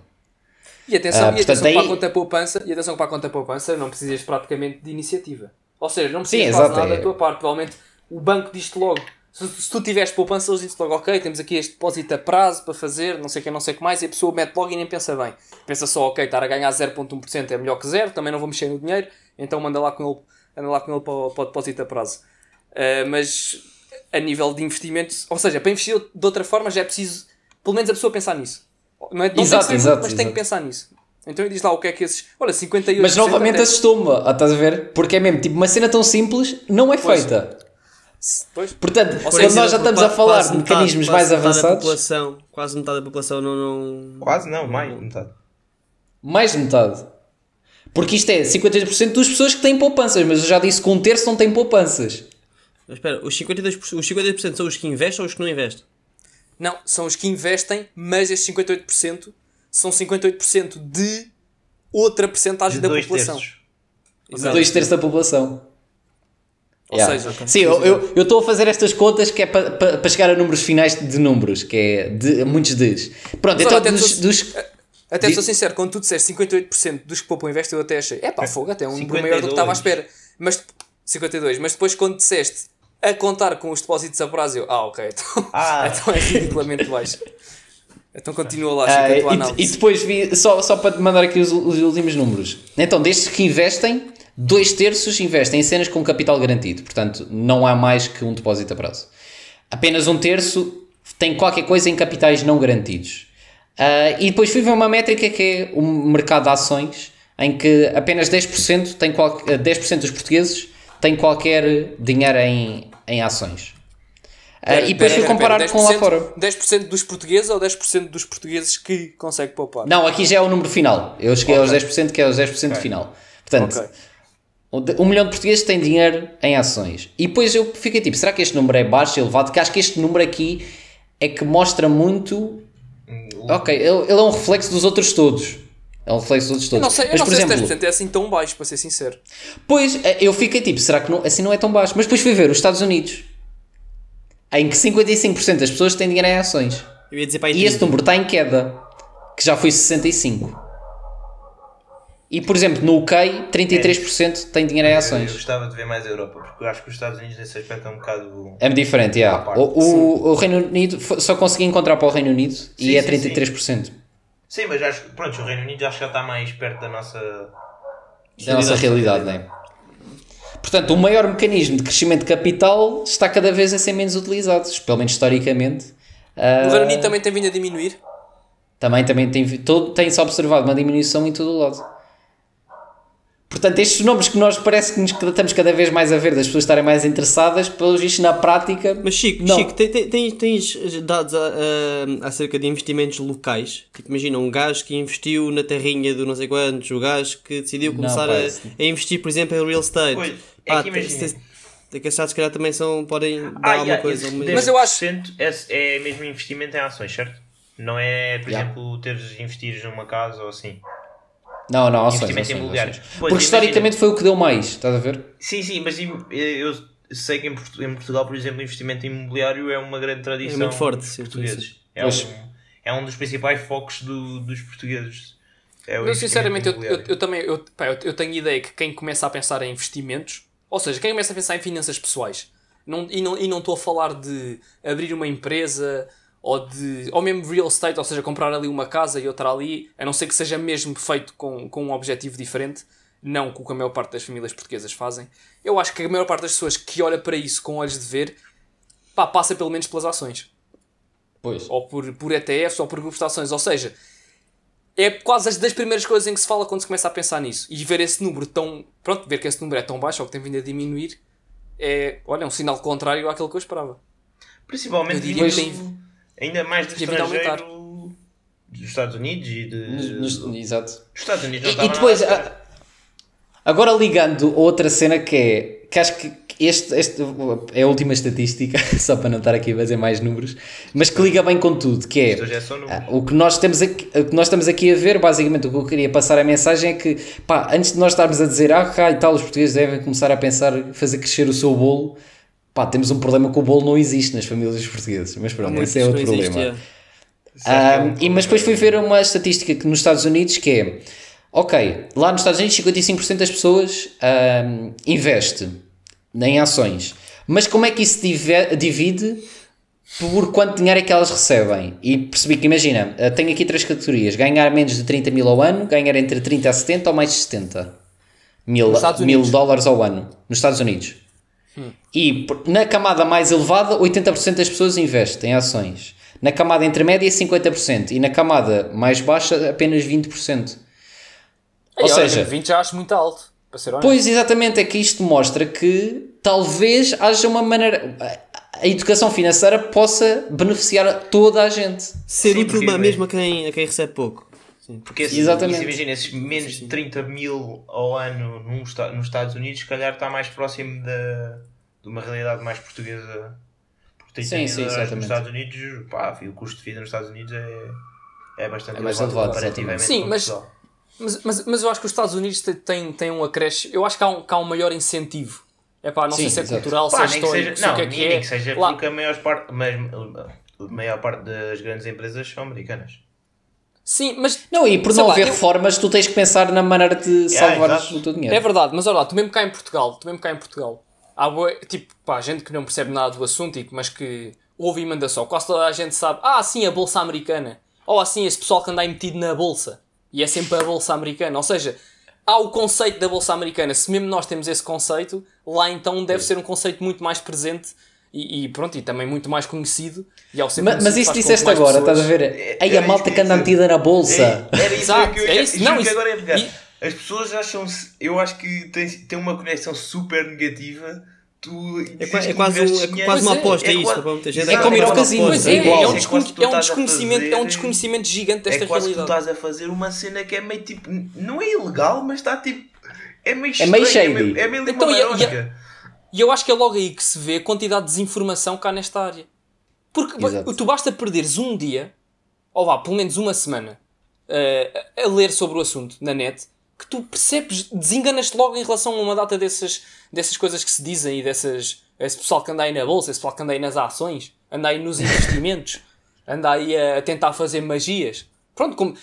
S3: E atenção,
S4: portanto,
S3: para a
S4: aí-
S3: conta poupança, não precisas praticamente de iniciativa. Ou seja, não precisas
S4: Sim,
S3: fazer
S4: exato,
S3: nada
S4: é.
S3: da tua parte. Provavelmente o banco diz-te logo. Se tu tiveres poupança, eles dizem logo, ok, temos aqui este depósito a prazo para fazer, não sei o que mais, e a pessoa mete logo e nem pensa bem. Pensa só, ok, estar a ganhar 0,1% é melhor que zero, também não vou mexer no dinheiro, então anda lá com ele para o depósito a prazo. Mas a nível de investimento, ou seja, para investir de outra forma já é preciso, pelo menos a pessoa pensar nisso. Não tem que ser muito, mas tem que pensar nisso. Então ele diz lá o que é que esses... Olha, 58%...
S4: Mas novamente
S3: até...
S4: assustou-me, estás a ver? Porque é mesmo, tipo, uma cena tão simples não é
S3: Pois.
S4: feita.
S3: Pois.
S4: Portanto,
S3: Ou
S4: quando
S3: seja,
S4: nós já estamos a falar
S1: Quase
S4: de
S1: metade-
S4: mecanismos
S1: quase
S4: mais
S1: metade da
S4: avançados,
S1: população, quase metade da população não...
S2: Quase não, mais metade.
S4: mais de metade. Porque isto é 52% das pessoas que têm poupanças, mas eu já disse que 1/3 não têm poupanças.
S1: Mas espera, os 52% são os que investem ou os que não investem?
S3: Não, são os que investem, mas esses 58% são 58% de outra percentagem
S2: De
S3: da
S2: 2
S3: população.
S2: terços.
S3: Exato.
S4: 2/3 da população.
S3: Ou seja,
S4: sim, eu estou a fazer estas contas que é para chegar a números finais de números, que é de muitos Ds. Pronto, então
S3: até sou sincero, quando tu disseste 58% dos que poupam investem, eu até achei, fogo, até um número maior do que estava à espera. Mas 52, mas depois quando disseste a contar com os depósitos a prazo, eu, ok, então é ridiculamente baixo. Então continua lá, Chico, a tua análise.
S4: E depois vi, só para te mandar aqui os últimos números. Então, destes que investem, 2/3 investem em cenas com capital garantido. Portanto, não há mais que um depósito a prazo. Apenas 1/3 tem qualquer coisa em capitais não garantidos. E depois fui ver uma métrica que é o mercado de ações, em que apenas 10% dos portugueses têm qualquer dinheiro em ações. E depois fui comparar com lá fora.
S3: 10% dos portugueses ou 10% dos portugueses que conseguem poupar?
S4: Não, aqui já é o número final. Eu cheguei aos 10%, que é os 10% final. Portanto, 1 milhão de portugueses têm dinheiro em ações. E depois eu fiquei tipo, será que este número é baixo, elevado? Porque acho que este número aqui é que mostra muito... Ok, ele é um reflexo dos outros todos. É um reflexo dos outros todos.
S3: Eu não sei,
S4: mas, por exemplo,
S3: se 10% é assim tão baixo, para ser sincero.
S4: Pois, eu fiquei tipo, será que assim não é tão baixo? Mas depois fui ver os Estados Unidos, em que 55% das pessoas têm dinheiro em ações.
S1: Eu ia dizer para
S4: e esse número está em queda, que já foi 65%. E, por exemplo, no UK, 33% tem dinheiro em ações.
S2: Eu gostava de ver mais a Europa, porque eu acho que os Estados Unidos nesse aspecto é um bocado...
S4: É diferente, o Reino Unido, só consegui encontrar para o Reino Unido e é 33%.
S2: Sim, mas acho que o Reino Unido acho que já está mais perto da nossa
S4: realidade, não é? Portanto, o maior mecanismo de crescimento de capital está cada vez a ser menos utilizado, pelo menos historicamente.
S3: O Reino Unido também tem vindo a diminuir?
S4: Também tem-se observado uma diminuição em todo o lado. Portanto, estes nomes que nós parece que estamos cada vez mais a ver, das pessoas estarem mais interessadas, pelos vistos na prática...
S1: Mas Chico, tens dados acerca de investimentos locais? Tipo, imagina, um gajo que investiu na terrinha do não sei quantos, o gajo que decidiu começar a investir, por exemplo, em real estate.
S2: Pois,
S1: que achados se calhar também podem dar alguma coisa.
S2: Mas eu acho que é mesmo investimento em ações, certo? Não é, por exemplo, investir numa casa ou assim.
S4: Não,
S2: investimento imobiliário.
S4: Porque historicamente foi o que deu mais, estás a ver?
S2: Sim, mas eu sei que em Portugal, por exemplo, o investimento imobiliário é uma grande tradição.
S1: É muito forte,
S2: dos portugueses. É um dos principais focos dos portugueses.
S3: Eu sinceramente, eu tenho ideia que quem começa a pensar em investimentos, ou seja, quem começa a pensar em finanças pessoais, e não estou a falar de abrir uma empresa... ou mesmo real estate, ou seja, comprar ali uma casa e outra ali, a não ser que seja mesmo feito com um objetivo diferente, não com o que a maior parte das famílias portuguesas fazem. Eu acho que a maior parte das pessoas que olha para isso com olhos de ver, passa pelo menos pelas ações.
S4: Pois.
S3: Ou por ETFs, ou por grupos de ações, ou seja, é quase das primeiras coisas em que se fala quando se começa a pensar nisso. E ver esse número ver que esse número é tão baixo, ou que tem vindo a diminuir, é um sinal contrário àquilo que eu esperava.
S2: Principalmente ainda mais do estrangeiro, dos Estados Unidos e
S4: Exato.
S2: Dos Estados Unidos não
S4: e depois, agora ligando a outra cena que acho que este é a última estatística, só para não estar aqui a fazer mais números, mas que liga bem com tudo, que é o que nós estamos aqui a ver, basicamente o que eu queria passar a mensagem é que, antes de nós estarmos a dizer, e tal, os portugueses devem começar a pensar, fazer crescer o seu bolo, temos um problema que o bolo não existe nas famílias portuguesas, mas pronto, esse é outro problema. Mas depois fui ver uma estatística que nos Estados Unidos que é, lá nos Estados Unidos 55% das pessoas investe em ações, mas como é que isso divide por quanto dinheiro é que elas recebem? E percebi que, imagina, tenho aqui 3 categorias, ganhar menos de 30 mil ao ano, ganhar entre 30 a 70 ou mais de 70 mil dólares ao ano, nos Estados Unidos. E na camada mais elevada 80% das pessoas investem em ações, na camada intermédia 50% e na camada mais baixa apenas 20%. Ou seja,
S3: 20 já acho muito alto, para ser honesto.
S4: Pois, exatamente, é que isto mostra que talvez haja uma maneira, a educação financeira possa beneficiar a toda a gente,
S1: ser útil mesmo a quem recebe pouco.
S2: Porque exatamente. Imagina, esses menos de 30 mil ao ano nos Estados Unidos, se calhar está mais próximo de uma realidade mais portuguesa. Porque 30 mil euros nos Estados Unidos, o custo de vida nos Estados Unidos é bastante
S4: mais elevado
S2: comparativamente.
S3: Sim, mas eu acho que os Estados Unidos têm um acréscimo. Eu acho que há um maior incentivo Epá, não sei
S4: Sim,
S3: se é
S4: exato.
S3: cultural, se é
S2: Pá, nem que
S3: histórico,
S2: seja,
S3: se o
S2: não,
S3: que é que
S2: nem
S3: é.
S2: que seja
S3: Lá-
S2: porque a maior parte, mas a maior parte das grandes empresas são americanas.
S3: Sim, mas
S4: Não, e por
S3: sei
S4: não
S3: lá,
S4: haver reformas, tu tens que pensar na maneira de salvar
S2: exato.
S4: o teu dinheiro.
S3: é verdade, mas olha lá, tu mesmo cá em Portugal, há tipo, pá, gente que não percebe nada do assunto, mas que ouve e manda só. Quase toda a gente sabe, sim, a Bolsa Americana. Ou assim, esse pessoal que anda aí metido na Bolsa. E é sempre a Bolsa Americana. Ou seja, há o conceito da Bolsa Americana. Se mesmo nós temos esse conceito, lá então deve ser um conceito muito mais presente e pronto, e também muito mais conhecido. E ao ser
S4: Mas
S3: conhecido,
S4: isso
S3: faz com que
S4: disseste
S3: mais
S4: agora,
S3: pessoas-
S4: estás a ver? Aí
S2: Era
S4: a malta
S2: isso
S4: que anda
S2: eu ia
S4: metida na bolsa.
S2: Era isso
S3: Exato,
S2: que eu
S3: é
S2: ia
S3: isso.
S2: juro
S3: Não,
S2: que
S3: isso-
S2: agora é pegar.
S3: e-
S2: As pessoas acham, eu acho que tem uma conexão super negativa.
S1: É quase uma aposta, isso. Para muita gente.
S4: É como ir ao
S2: quase
S4: casino,
S2: uma
S3: Pois
S2: aposta.
S3: é,
S4: igual.
S3: é um,
S2: quase
S3: descon-
S2: que tu
S3: é um
S2: estás a
S3: desconhecimento, é um
S2: fazer-
S3: desconhecimento gigante desta
S2: É quase que tu
S3: realidade.
S2: estás a fazer uma cena que é meio tipo. Não é ilegal, mas está tipo. É meio
S4: É meio
S2: estranho,
S4: shady.
S2: É meio
S3: Então,
S2: uma
S3: e-
S2: marosca.
S3: E eu acho que é logo aí que se vê a quantidade de desinformação cá nesta área. Porque
S4: Exato.
S3: tu basta perderes um dia, ou vá, pelo menos uma semana, a ler sobre o assunto na net, que tu percebes, desenganas-te logo em relação a uma data dessas coisas que se dizem e esse pessoal que anda aí na bolsa, esse pessoal que anda aí nas ações, anda aí nos investimentos, anda aí a tentar fazer magias. Pronto,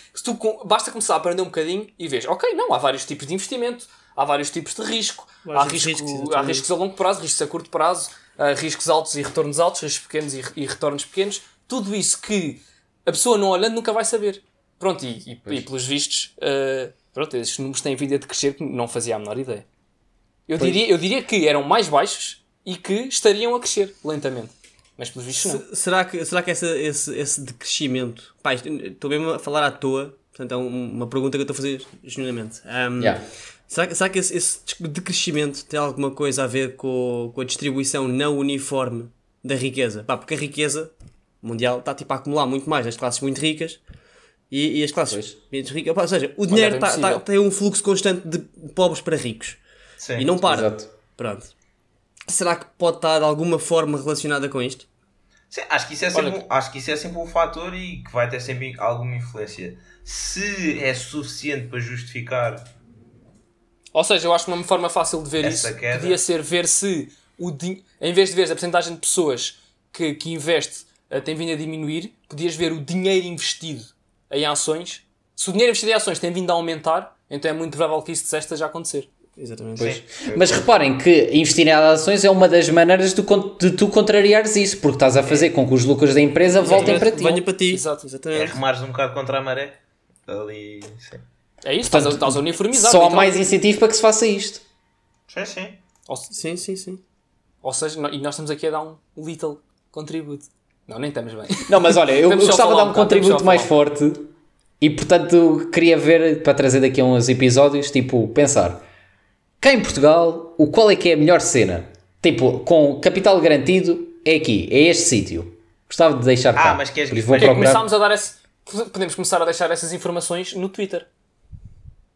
S3: basta começar a aprender um bocadinho e vês, ok, não, há vários tipos de investimento, há vários tipos de risco, há riscos a longo prazo, riscos a curto prazo, riscos altos e retornos altos, riscos pequenos e retornos pequenos. Tudo isso que a pessoa não olhando nunca vai saber. Pronto, e pelos vistos, pronto, esses números têm vindo a crescer que não fazia a menor ideia. Eu diria que eram mais baixos e que estariam a crescer lentamente. Mas pelos vistos não.
S1: Será que esse decrescimento... Pá, estou mesmo a falar à toa, portanto é uma pergunta que eu estou a fazer genuinamente.
S4: Yeah.
S1: Será que esse decrescimento tem alguma coisa a ver com a distribuição não uniforme da riqueza? Pá, porque a riqueza mundial está tipo a acumular muito mais nas classes muito ricas e as classes menos ricas. Pá, ou seja, o dinheiro tem um fluxo constante de pobres para ricos.
S2: Sim.
S1: E não para.
S4: Exato.
S1: Pronto. Será que pode estar de alguma forma relacionada com isto?
S2: Sim, acho que isso é sempre um fator e que vai ter sempre alguma influência. Se é suficiente para justificar.
S3: Ou seja, eu acho que uma forma fácil de ver
S2: Essa
S3: isso
S2: queda.
S3: podia ser ver se, em vez de ver a porcentagem de pessoas que investe tem vindo a diminuir, podias ver o dinheiro investido em ações. Se o dinheiro investido em ações tem vindo a aumentar, então é muito provável que isso esteja a acontecer.
S1: Exatamente.
S4: Pois.
S2: Sim.
S4: Mas reparem que investir em ações é uma das maneiras de tu contrariares isso, porque estás a fazer com que os lucros da empresa voltem para ti.
S1: Venha para ti.
S3: Exato.
S2: É
S1: Exatamente.
S2: remares um bocado contra a maré. Ali. Sim.
S3: É isso,
S4: Portanto,
S3: estás a uniformizar.
S4: Só há
S3: literalmente.
S4: mais incentivo para que se faça isto.
S2: Sim.
S1: Sim.
S3: Ou seja, e nós estamos aqui a dar um little contributo. Não, nem estamos bem.
S4: Não, mas olha, eu
S3: Temos só
S4: gostava de
S3: falar
S4: dar um
S3: um bocado, temos
S4: contributo
S3: só
S4: mais
S3: falar.
S4: forte e, portanto, queria ver, para trazer daqui a uns episódios, tipo, pensar cá em Portugal, qual é que é a melhor cena? Tipo, com capital garantido, é aqui, é este sítio. Gostava de deixar cá.
S2: mas queres-
S4: Por isso vou
S2: mas
S4: procurar,
S3: Começámos a dar podemos começar a deixar essas informações no Twitter.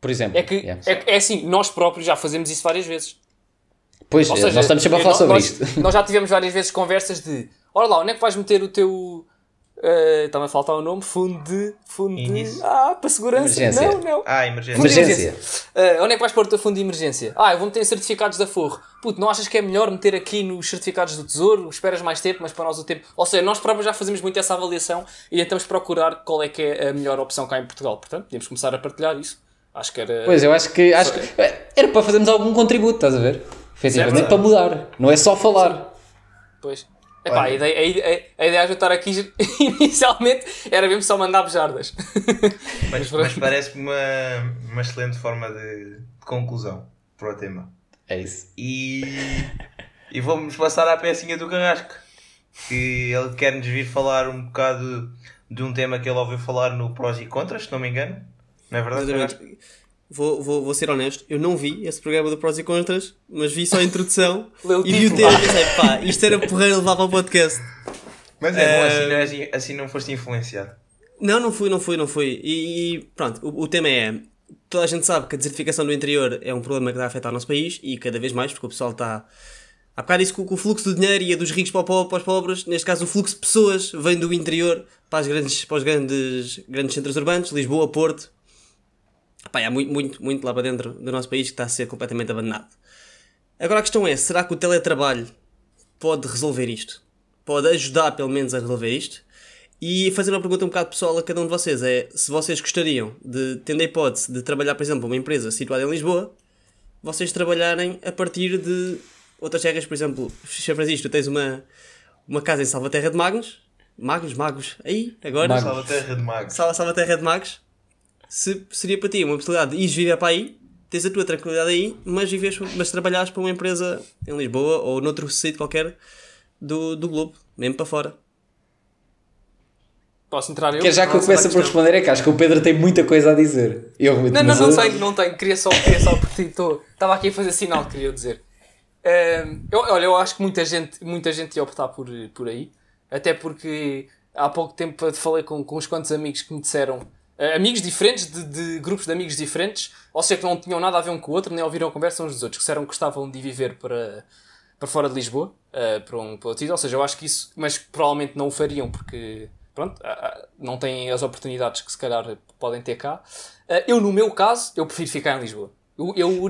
S4: por exemplo.
S3: É que
S4: Yeah.
S3: é assim, nós próprios já fazemos isso várias vezes.
S4: Pois,
S3: Ou seja,
S4: nós estamos sempre a falar sobre
S3: nós,
S4: isto.
S3: Nós já tivemos várias vezes conversas de olha lá, onde é que vais meter o teu está-me a faltar o nome, fundo de
S2: Índice.
S3: para segurança.
S4: Emergência.
S3: Não.
S2: Emergência.
S3: Fundo de
S4: Emergência.
S3: Onde é que vais pôr o teu fundo de emergência? Eu vou meter em certificados da Forro. Puto, não achas que é melhor meter aqui nos certificados do Tesouro? Esperas mais tempo, mas para nós o tempo... Ou seja, nós próprios já fazemos muito essa avaliação e tentamos procurar qual é que é a melhor opção cá em Portugal. Portanto, podemos começar a partilhar isso. Acho que era...
S4: Pois, eu acho que era para fazermos algum contributo, estás a ver? Efetivamente
S2: Certo.
S4: para mudar, não é só falar.
S3: Pois. Epá, a ideia de estar aqui inicialmente era mesmo só mandar bejardas.
S2: Mas parece-me uma excelente forma de conclusão para o tema.
S4: É isso.
S2: E vamos passar à pecinha do Carrasco, que ele quer-nos vir falar um bocado de um tema que ele ouviu falar no Prós e Contras, se não me engano. Não é verdade, Carrasco?
S1: Exatamente. Vou ser honesto, eu não vi esse programa do Prós e Contras, mas vi só a introdução
S3: Leu o
S1: e vi o
S3: título.
S1: tema e pensei, pá, isto era porreiro levar para o podcast.
S2: Mas é bom, assim não foste influenciado.
S1: Não fui. E pronto, o tema é, toda a gente sabe que a desertificação do interior é um problema que está a afetar o nosso país e cada vez mais, porque o pessoal está... Há bocado disse que o fluxo do dinheiro ia dos ricos para os pobres, neste caso o fluxo de pessoas vem do interior para os grandes centros urbanos, Lisboa, Porto. Pá, há muito lá para dentro do nosso país que está a ser completamente abandonado. Agora a questão é, será que o teletrabalho pode resolver isto? Pode ajudar pelo menos a resolver isto? E fazer uma pergunta um bocado pessoal a cada um de vocês é se vocês gostariam de, tendo a hipótese de trabalhar, por exemplo, uma empresa situada em Lisboa, vocês trabalharem a partir de outras terras, por exemplo, Sr. Francisco, tu tens uma casa em Salvaterra de Magos, aí, agora,
S4: Magos.
S2: Salvaterra de Magos.
S1: Salvaterra de Magos, se seria para ti uma possibilidade de ires viver para aí, tens a tua tranquilidade aí, mas trabalhares para uma empresa em Lisboa ou noutro sítio qualquer do globo, mesmo para fora.
S3: Posso entrar eu?
S4: Quer já que eu comece por responder, é que acho que o Pedro tem muita coisa a dizer.
S3: Não tenho. Queria só porque estava aqui a fazer sinal que queria dizer. Eu acho que muita gente ia optar por aí. Até porque há pouco tempo falei com uns quantos amigos que me disseram, amigos diferentes, de grupos de amigos diferentes, ou seja, que não tinham nada a ver um com o outro, nem ouviram a conversa uns dos outros, que disseram que gostavam de ir viver para fora de Lisboa, para outro sítio. Ou seja, eu acho que isso, mas provavelmente não o fariam porque... Pronto, não têm as oportunidades que se calhar podem ter cá. Eu, no meu caso, eu prefiro ficar em Lisboa.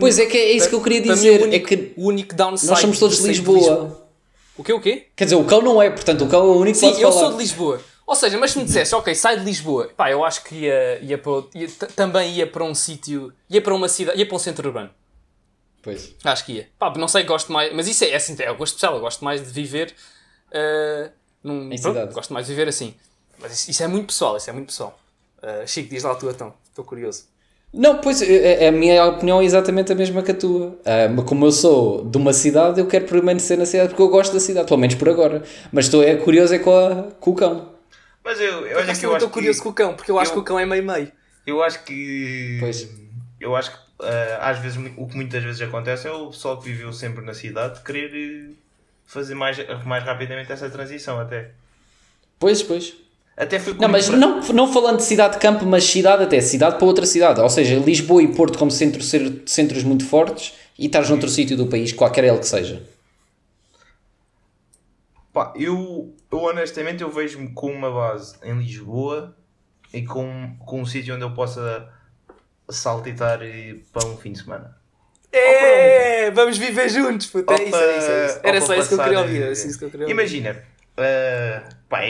S4: Pois é, que é isso que eu queria dizer.
S3: O único downside...
S4: Nós somos todos de Lisboa.
S3: O quê?
S4: Quer dizer, o cão não é, portanto, o cão é o único que pode falar.
S3: Sim, eu sou de Lisboa. Ou seja, mas se me dissesse, ok, sai de Lisboa, pá, eu acho que também ia para um sítio, ia para uma cidade, ia para um centro urbano.
S4: Pois.
S3: Acho que ia. Pá, não sei, gosto mais, mas isso é assim, é o gosto especial, eu gosto mais de viver
S4: em cidade.
S3: Gosto mais de viver assim. Mas isso é muito pessoal, Chico, diz lá a tua então, estou curioso.
S4: Não, pois, a minha opinião é exatamente a mesma que a tua. Mas como eu sou de uma cidade, eu quero permanecer na cidade porque eu gosto da cidade, pelo menos por agora. Mas estou curioso com o cão.
S2: Mas eu
S3: estou curioso com o cão, porque eu acho que o cão é meio-meio.
S2: Eu acho que...
S4: Pois.
S2: Eu acho que às vezes, o que muitas vezes acontece é o pessoal que viveu sempre na cidade querer fazer mais rapidamente essa transição até.
S4: Pois.
S2: Até foi
S4: não, mas não falando de cidade de campo, mas cidade para outra cidade. Ou seja, Lisboa e Porto como centros muito fortes e estás noutro sítio do país, qualquer ele que seja.
S2: Pá, eu honestamente eu vejo-me com uma base em Lisboa e com um sítio onde eu possa saltitar para um fim de semana.
S3: Vamos viver juntos, puta. É isso. Era só isso que eu queria ouvir.
S2: Imagina, pá,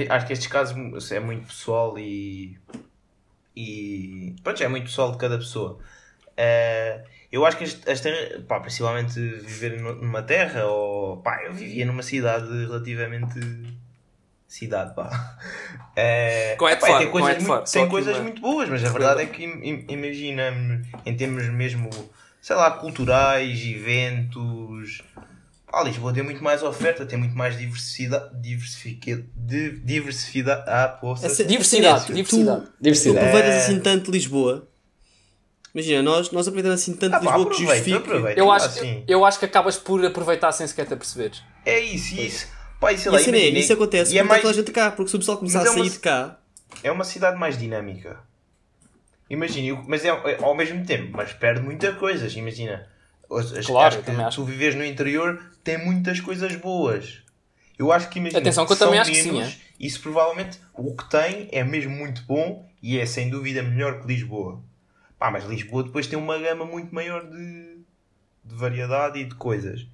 S2: acho que estes casos é muito pessoal e pronto, é muito pessoal de cada pessoa. Eu acho que pá, principalmente viver numa terra ou pá, eu vivia numa cidade relativamente pá. Tem coisas muito boas, mas a verdade é que imagina em termos mesmo, sei lá, culturais, eventos. Lisboa tem muito mais oferta, tem muito mais diversidade. Diversidade.
S1: Tu aproveitas assim tanto Lisboa. Imagina, nós aproveitamos assim tanto Lisboa que justifica.
S3: Eu acho que acabas por aproveitar sem sequer te aperceberes.
S2: É isso. Pá, isso
S1: acontece porque toda a gente cá, porque se o pessoal começar a sair de cá...
S2: É uma cidade mais dinâmica. Imagina, mas ao mesmo tempo, mas perde muitas coisas, imagina.
S3: Claro,
S2: acho que tu vives no interior tem muitas coisas boas. Eu acho que imagina.
S3: Atenção, que eu também acho que sim.
S2: Isso provavelmente o que tem é mesmo muito bom e é sem dúvida melhor que Lisboa. Pá, mas Lisboa depois tem uma gama muito maior de variedade e de coisas.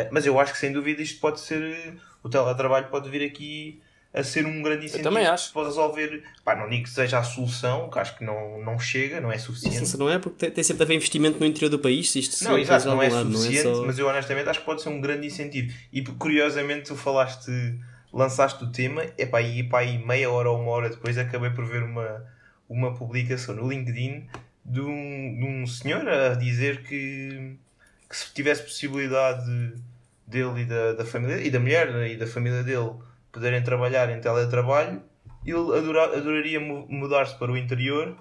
S2: Mas eu acho que sem dúvida isto pode ser. O teletrabalho pode vir aqui a ser um grande incentivo.
S3: Eu também acho.
S2: Para resolver. Pá, não digo que seja a solução, que acho que não chega, não é suficiente.
S1: Isso não é porque tem sempre a haver investimento no interior do país. Se isto
S2: não, exato, não é suficiente,
S1: não é só...
S2: mas eu honestamente acho que pode ser um grande incentivo. E curiosamente tu lançaste o tema, e aí meia hora ou uma hora depois acabei por ver uma publicação no LinkedIn de um senhor a dizer que se tivesse possibilidade dele e da família e da mulher e da família dele poderem trabalhar em teletrabalho, ele adoraria mudar-se para o interior.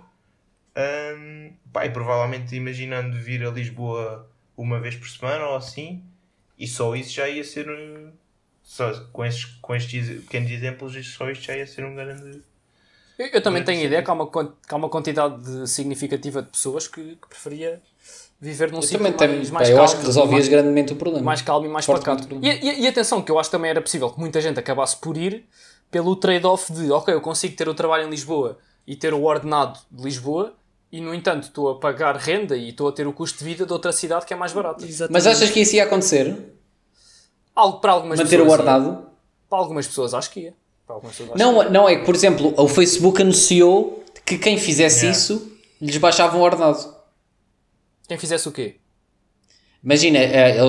S2: E provavelmente imaginando vir a Lisboa uma vez por semana ou assim, e só isso já ia ser com estes pequenos exemplos, só isto já ia ser um grande...
S3: Eu também tenho a ideia que há uma quantidade significativa de pessoas que preferia viver num sítio mais calmo.
S4: Eu acho que resolvias grandemente o problema.
S3: Mais calmo e mais pacato. E atenção, que eu acho que também era possível que muita gente acabasse por ir pelo trade-off de ok, eu consigo ter o trabalho em Lisboa e ter o ordenado de Lisboa E, no entanto, estou a pagar renda e estou a ter o custo de vida de outra cidade que é mais barata.
S4: Mas achas que isso ia acontecer?
S3: Para algumas
S4: Manter
S3: pessoas,
S4: o ordenado?
S3: para algumas pessoas acho que ia. Para algumas pessoas, acho
S4: Não, não, é que, por exemplo, o Facebook anunciou que quem fizesse isso lhes baixava o ordenado.
S3: Quem fizesse o quê?
S4: Imagina,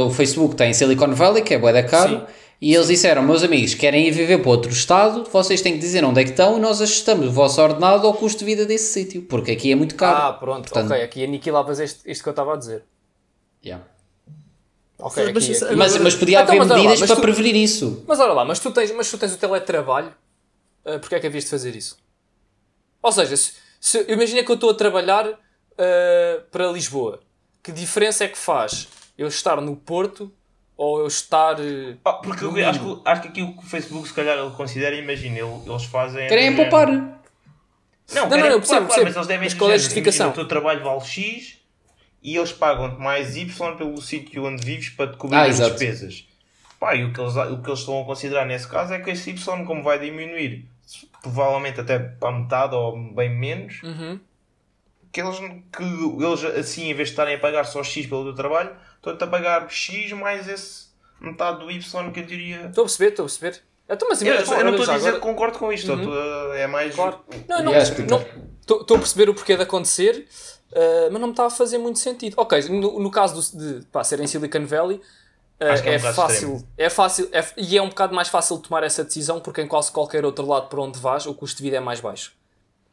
S4: o Facebook tem Silicon Valley, que é bué da caro,
S3: Sim.
S4: e eles disseram, meus amigos, querem ir viver para outro estado, vocês têm que dizer onde é que estão e nós ajustamos o vosso ordenado ao custo de vida desse sítio, porque aqui é muito caro.
S3: Ah, pronto,
S4: Portanto,
S3: ok, aqui aniquilavas isto que eu estava a dizer.
S4: yeah.
S3: Ok,
S1: Mas
S3: aqui,
S1: isso-
S3: aqui.
S4: Mas podia
S3: Então,
S4: haver
S3: mas olha lá,
S4: medidas
S3: mas
S4: para
S3: tu-
S4: prevenir isso.
S3: Mas olha lá, mas tu tens o teletrabalho, porque é que havias de fazer isso? Ou seja, imagina que eu estou a trabalhar para Lisboa. Que diferença é que faz eu estar no Porto ou eu estar...
S2: Porque
S3: no
S2: eu acho,
S3: Minho?
S2: acho que aqui o que o Facebook se calhar ele considera, imagina, eles fazem...
S4: Querem poupar.
S2: Não,
S3: Não, eu percebo,
S2: mas eles devem
S3: mas qual é a
S2: dizer,
S3: justificação?
S2: imagina, o teu trabalho vale X e eles pagam-te mais Y pelo sítio onde vives para te cobrir as
S4: exato.
S2: despesas. Pá, e o que eles estão a considerar nesse caso é que esse Y, como vai diminuir, provavelmente até para metade ou bem menos,
S3: Uhum.
S2: que eles assim, em vez de estarem a pagar só X pelo teu trabalho, estão-te a pagar X mais esse metade do Y que eu diria...
S3: Estou a perceber. Então, mas
S2: Eu
S3: imagina,
S2: não
S3: olha
S2: estou a
S3: já
S2: dizer
S3: agora-
S2: que concordo com isto, é mais...
S3: Claro. Não,
S4: Yeah,
S3: estou a perceber o porquê de acontecer, mas não me está a fazer muito sentido. Ok, no caso de ser em Silicon Valley,
S2: Acho que é um
S3: é
S2: bocado
S3: fácil, e é um bocado mais fácil de tomar essa decisão porque em quase qualquer outro lado por onde vais o custo de vida é mais baixo.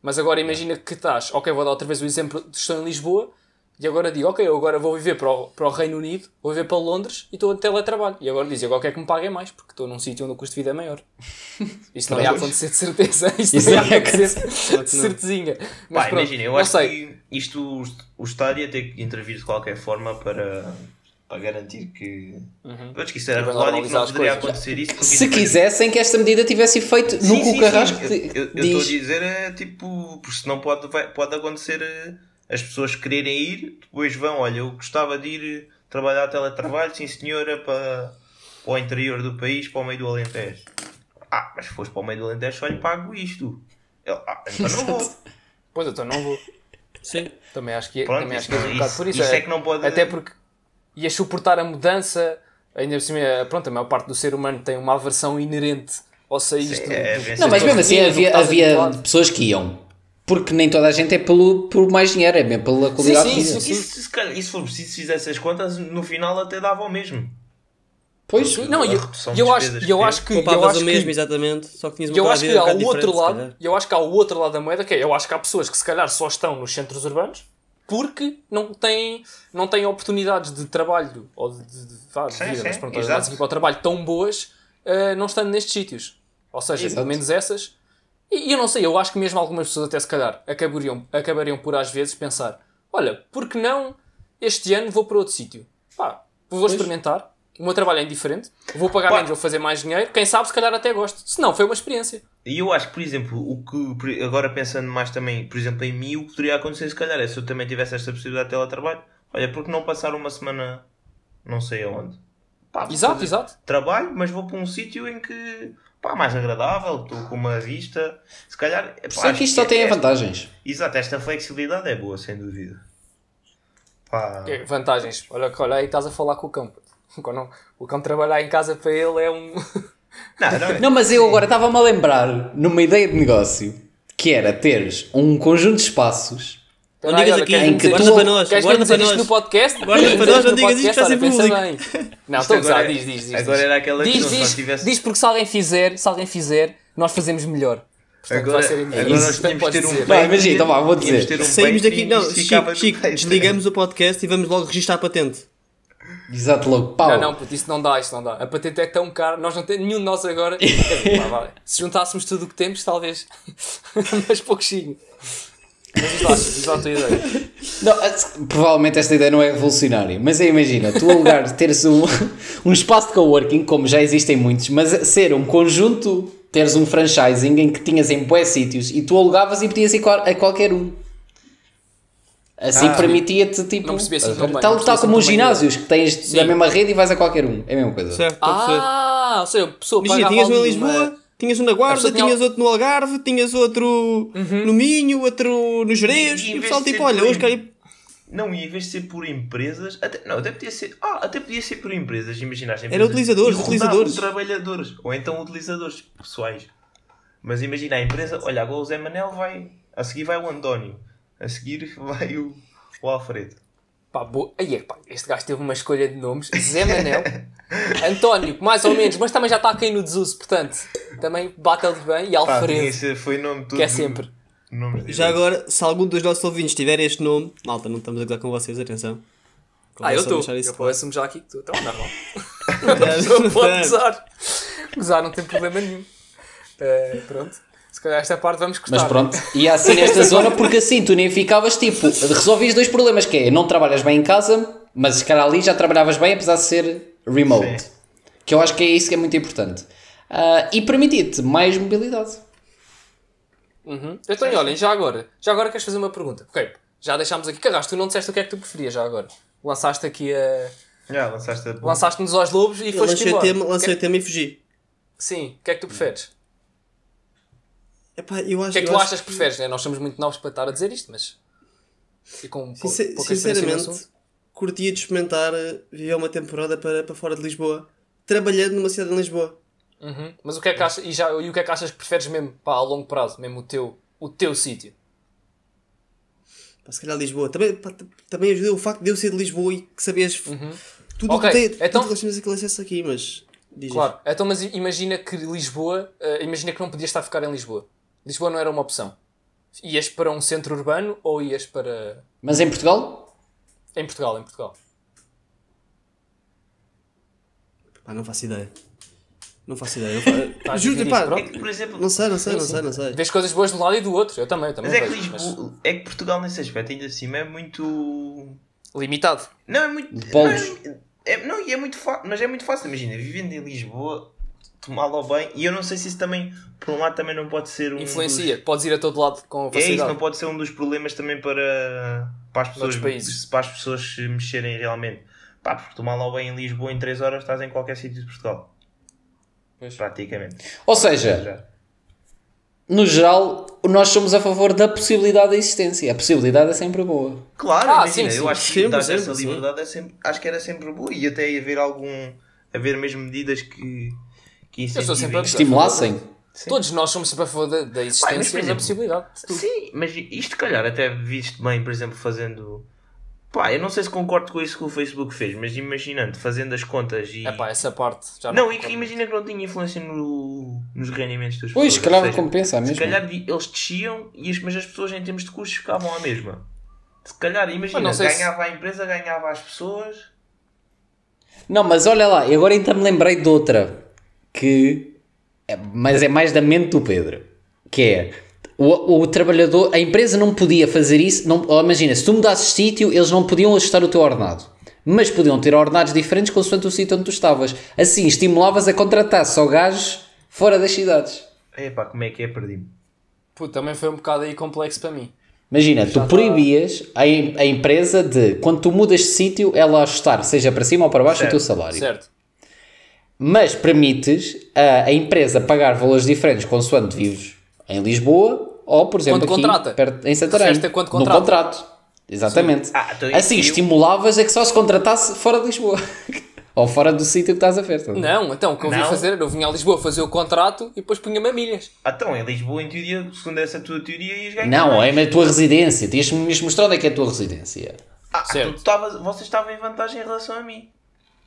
S3: Mas agora imagina que estás, ok, vou dar outra vez o exemplo de estou em Lisboa e agora digo, ok, eu agora vou viver para o Reino Unido, vou viver para Londres e estou a teletrabalho. E agora diz, agora quer que me paguem mais porque estou num sítio onde o custo de vida é maior. Isto não ia acontecer de certeza. Isto não ia acontecer de certezinha. Mas
S2: Pá,
S3: pronto,
S2: imagina, eu
S3: não
S2: acho
S3: sei.
S2: que isto o Estado ia ter que intervir de qualquer forma para garantir que, que isso era
S3: E para
S2: regulado e que não
S3: normalizar as
S2: poderia
S3: coisas.
S2: acontecer isso. porque
S4: Se
S2: isso-
S4: quisessem que esta medida tivesse efeito no
S2: Sim,
S4: que o
S2: sim,
S4: Carrasco
S2: sim. Eu estou a
S4: diz.
S2: dizer, porque senão pode acontecer as pessoas quererem ir, depois vão, olha, eu gostava de ir trabalhar teletrabalho, sim senhora, para o interior do país, para o meio do Alentejo. Mas se fores para o meio do Alentejo, só lhe pago isto. Então não vou.
S3: Pois então não vou.
S1: Sim.
S3: Também acho que é,
S2: Pronto,
S3: também acho que é um bocado por isso.
S2: isso é que não pode...
S3: Até porque ias suportar a mudança, ainda por cima, pronto, a maior parte do ser humano tem uma aversão inerente ao sair
S4: Não, mas mesmo assim havia pessoas que iam. Porque nem toda a gente é por mais dinheiro, é mesmo pela qualidade de vida.
S2: E se for preciso, se fizesse as contas, no final até dava ao mesmo.
S4: Pois,
S3: Não,
S2: A
S3: e
S2: redução de
S3: eu
S2: despesas
S3: acho que
S1: Poupavas o mesmo, exatamente. Só que tinhas uma
S3: eu
S1: qualidade
S3: acho
S1: de
S3: que
S1: vida
S3: há
S1: um
S3: o
S1: bocado
S3: outro
S1: diferente, se
S3: lado,
S1: calhar.
S3: eu acho que há o outro lado da moeda, que é, eu acho que há pessoas que se calhar só estão nos centros urbanos porque não têm oportunidades de trabalho ou de vida, mas pronto,
S2: exato.
S3: mas aqui para o trabalho tão boas, não estando nestes sítios. Ou seja,
S4: Exato.
S3: pelo menos essas. E eu não sei, eu acho que mesmo algumas pessoas até se calhar acabariam por às vezes pensar, olha, porque não este ano vou para outro sítio? Pá, vou experimentar. O meu trabalho é indiferente, vou pagar menos, vou fazer mais dinheiro, quem sabe se calhar até gosto. Se não, foi uma experiência.
S2: E eu acho que, por exemplo, agora pensando mais também, por exemplo, em mim, o que poderia acontecer se calhar é se eu também tivesse esta possibilidade de teletrabalho, olha, porque não passar uma semana não sei aonde? Pá, vou fazer
S3: Exato.
S2: trabalho, mas vou para um sítio em que, pá, mais agradável, estou com uma vista, se calhar... Pá,
S4: só que isto só tem vantagens.
S2: Exato, esta flexibilidade é boa, sem dúvida. Pá...
S3: Vantagens. Olha aí estás a falar com o cão. O cão trabalhar em casa para ele é um...
S4: Não, mas eu agora estava-me a lembrar numa ideia de negócio que era teres um conjunto de espaços
S1: Não digas aqui,
S4: em que
S1: guarda
S4: tu-
S1: para nós,
S3: Queres
S1: guarda
S3: dizer
S1: para
S3: isto no
S1: nós.
S3: podcast?
S1: Guarda para nós, não digas isto, está a ser
S3: pensa
S1: público.
S3: bem. Não, estou a gozar, diz.
S2: Agora era aquela
S3: Diz,
S2: questão, se
S3: diz,
S2: nós tivesse...
S3: diz porque se alguém fizer, nós fazemos melhor. Portanto,
S2: Agora,
S3: vai ser
S2: agora nós
S3: isso.
S2: tínhamos de ter um
S3: Dizer.
S4: Vai, imagina, então vá, vou
S2: tínhamos
S4: dizer.
S2: de ter um
S1: Saímos daqui,
S2: Patreon
S1: não,
S2: e ficava
S1: Chico,
S2: no Patreon.
S1: desligamos o podcast e vamos logo registrar a patente.
S4: Exato, logo, pau.
S3: Não, puto, isso não dá. A patente é tão cara, nós não temos nenhum de nós agora. Se juntássemos tudo o que temos, talvez. Mas pouquinho. Mas diz lá a tua ideia.
S4: Não, provavelmente esta ideia não é revolucionária, mas imagina, tu alugar teres um espaço de coworking, como já existem muitos, mas ser um conjunto, teres um franchising em que tinhas em bué sítios e tu alugavas e podias ir a qualquer um. Assim permitia-te, tipo,
S3: Não percebi assim tão bem, não
S4: tal
S3: percebi assim
S4: como
S3: tão
S4: os
S3: bem.
S4: ginásios, que tens da mesma rede e vais a qualquer um. É a mesma coisa.
S1: Certo, estou a perceber.
S3: Ou seja, a pessoa
S1: Imagina,
S3: pagava
S1: tinhas um em
S3: ali
S1: Lisboa, Tinhas um na Guarda,
S3: pessoa tinha-
S1: tinhas outro no Algarve, tinhas outro no Minho, outro no Jerez.
S2: E em
S1: E o
S2: vez
S1: pessoal
S2: de
S1: tipo,
S2: ser
S1: olha,
S2: por
S1: hoje quero ir...
S2: Não, e em vez de ser por empresas, até podia ser. Até podia ser por empresas, imagina as empresas.
S1: Era utilizadores,
S2: e rodavam
S1: utilizadores.
S2: trabalhadores, ou então utilizadores pessoais. Mas imagina a empresa, olha, agora o Zé Manel vai. A seguir vai o António, a seguir vai o Alfredo.
S3: Pá, este gajo teve uma escolha de nomes. Zé Manel, António, mais ou menos, mas também já está a cair no desuso, portanto, também bate ali bem. E
S2: Pá,
S3: Alfredo,
S2: esse foi nome todo.
S3: que é sempre.
S2: Nomes de
S1: Já agora, se algum dos nossos ouvintes tiver este nome... Malta, não estamos a gozar com vocês, atenção.
S3: Eu
S1: Só
S3: estou.
S1: deixar isso
S3: Eu
S1: claro.
S3: assumo já aqui que estou. Então, normal.
S1: Claro.
S3: Pode gozar. Gozar não tem problema nenhum. Pronto. Se calhar esta parte vamos cortar.
S4: Mas pronto, e assim nesta zona, porque assim tu nem ficavas tipo, resolvias dois problemas, que é, não trabalhas bem em casa, mas se calhar ali já trabalhavas bem, apesar de ser remote.
S2: Sim.
S4: Que eu acho que é isso que é muito importante. E permitir-te mais mobilidade.
S3: Então, olhem, já agora queres fazer uma pergunta? Ok, já deixámos aqui. Carrasco, tu não disseste o que é que tu preferias já agora. Lançaste aqui a... Lançaste-nos aos lobos e
S1: Eu
S3: foste embora.
S1: lancei o tema e fugi.
S3: Sim, o que é que tu preferes?
S1: Epá, eu acho,
S3: O que é que tu achas que preferes? Né? Nós somos muito novos para estar a dizer isto, mas... E com pouca experiência no
S1: Sinceramente,
S3: assunto.
S1: curtia de experimentar viver uma temporada para fora de Lisboa, trabalhando numa cidade em Lisboa.
S3: Mas o que é que achas, e o que é que achas que preferes mesmo, pá, a longo prazo, mesmo o teu sítio?
S1: Pá, se calhar Lisboa. Também ajuda o facto de eu ser de Lisboa e que sabias tudo
S3: Ok, então-
S1: tudo relacionas aquele acesso aqui, mas diz
S3: Claro, então mas imagina que Lisboa, imagina que não podias estar a ficar em Lisboa. Lisboa não era uma opção. Ias para um centro urbano ou ias para...
S4: Mas em Portugal?
S3: Em Portugal.
S1: Pá, não faço ideia. Não faço ideia.
S3: a
S1: Juro,
S3: dividir,
S1: pá,
S3: pronto.
S2: É que, por exemplo,
S1: não sei.
S3: Vês coisas boas de um lado e do outro. Eu também
S2: mas é que
S3: vejo,
S2: Lisboa, é que Portugal nesse aspecto ainda assim é muito.
S3: mas limitado.
S2: Não, é muito.
S4: De polos.
S2: E é muito fácil. Mas é muito fácil, imagina, vivendo em Lisboa, tomá-lo bem. E eu não sei se isso também, por um lado, também não pode ser um.
S3: Influencia. Podes ir a todo lado com
S2: É isso,
S3: facilidade.
S2: não pode ser um dos problemas também para as pessoas,
S3: Noutros países.
S2: para as pessoas se mexerem realmente. Pá, porque tomá-lo bem em Lisboa em 3 horas estás em qualquer sítio de Portugal. Praticamente.
S4: Ou seja, no geral, nós somos a favor da possibilidade da existência. A possibilidade é sempre boa.
S2: Claro, imagina,
S3: sim,
S2: eu acho que
S1: sempre,
S2: dar
S1: sempre,
S2: essa
S1: sim.
S2: liberdade é sempre, acho que era sempre boa e até haver mesmo medidas que
S3: Eu sou sempre
S2: incentivem.
S3: a-
S4: Estimulassem.
S3: Todos nós somos sempre a favor da existência
S2: mas, por
S3: e da
S2: exemplo,
S3: possibilidade de tudo.
S2: Sim, mas isto calhar até visto bem, por exemplo, fazendo... Pá, eu não sei se concordo com isso que o Facebook fez, mas imaginando, fazendo as contas e...
S3: Essa parte já
S2: Não, e
S3: concordo.
S2: que imagina que não tinha influência nos rendimentos das pessoas.
S4: Pois, se calhar
S2: Ou seja,
S4: compensa
S2: Se
S4: mesmo.
S2: calhar eles desciam, mas as pessoas em termos de custos ficavam a mesma. Se calhar, imagina,
S3: Mas não sei se-
S2: ganhava a empresa, ganhava as pessoas...
S4: Não, mas olha lá, e agora então me lembrei de outra mas é mais da mente do Pedro, que é o trabalhador, a empresa não podia fazer isso, imagina, se tu mudasses de sítio, eles não podiam ajustar o teu ordenado, mas podiam ter ordenados diferentes consoante o sítio onde tu estavas. Assim, estimulavas a contratar só gajos fora das cidades.
S2: Epá, como é que é? Perdi-me.
S3: Pô, também foi um bocado aí complexo para mim.
S4: Imagina, tu proibias a empresa de, quando tu mudas de sítio, ela ajustar, seja para cima ou para baixo, o teu salário.
S3: Certo.
S4: Mas permites a empresa pagar valores diferentes consoante vives em Lisboa ou, por exemplo,
S3: Quando
S4: aqui
S3: contrata.
S4: perto, em Santarém.
S3: Referes-te a quando
S4: No
S3: contrata.
S4: contrato. Exatamente.
S2: Então
S4: Assim,
S2: eu-
S4: estimulavas a que só se contratasse fora de Lisboa. ou fora do sítio que estás a ver.
S3: Não, então, o que eu vinha
S2: Não.
S3: fazer, eu vinha a Lisboa fazer o contrato e depois punha-me a milhas.
S2: Então, em Lisboa, em teoria, segundo essa tua teoria, ias ganhar
S4: Não,
S2: mais.
S4: é a tua residência. Tinhas-me mostrar onde é que é a tua residência.
S3: Certo.
S2: Vocês estavam em vantagem em relação a mim.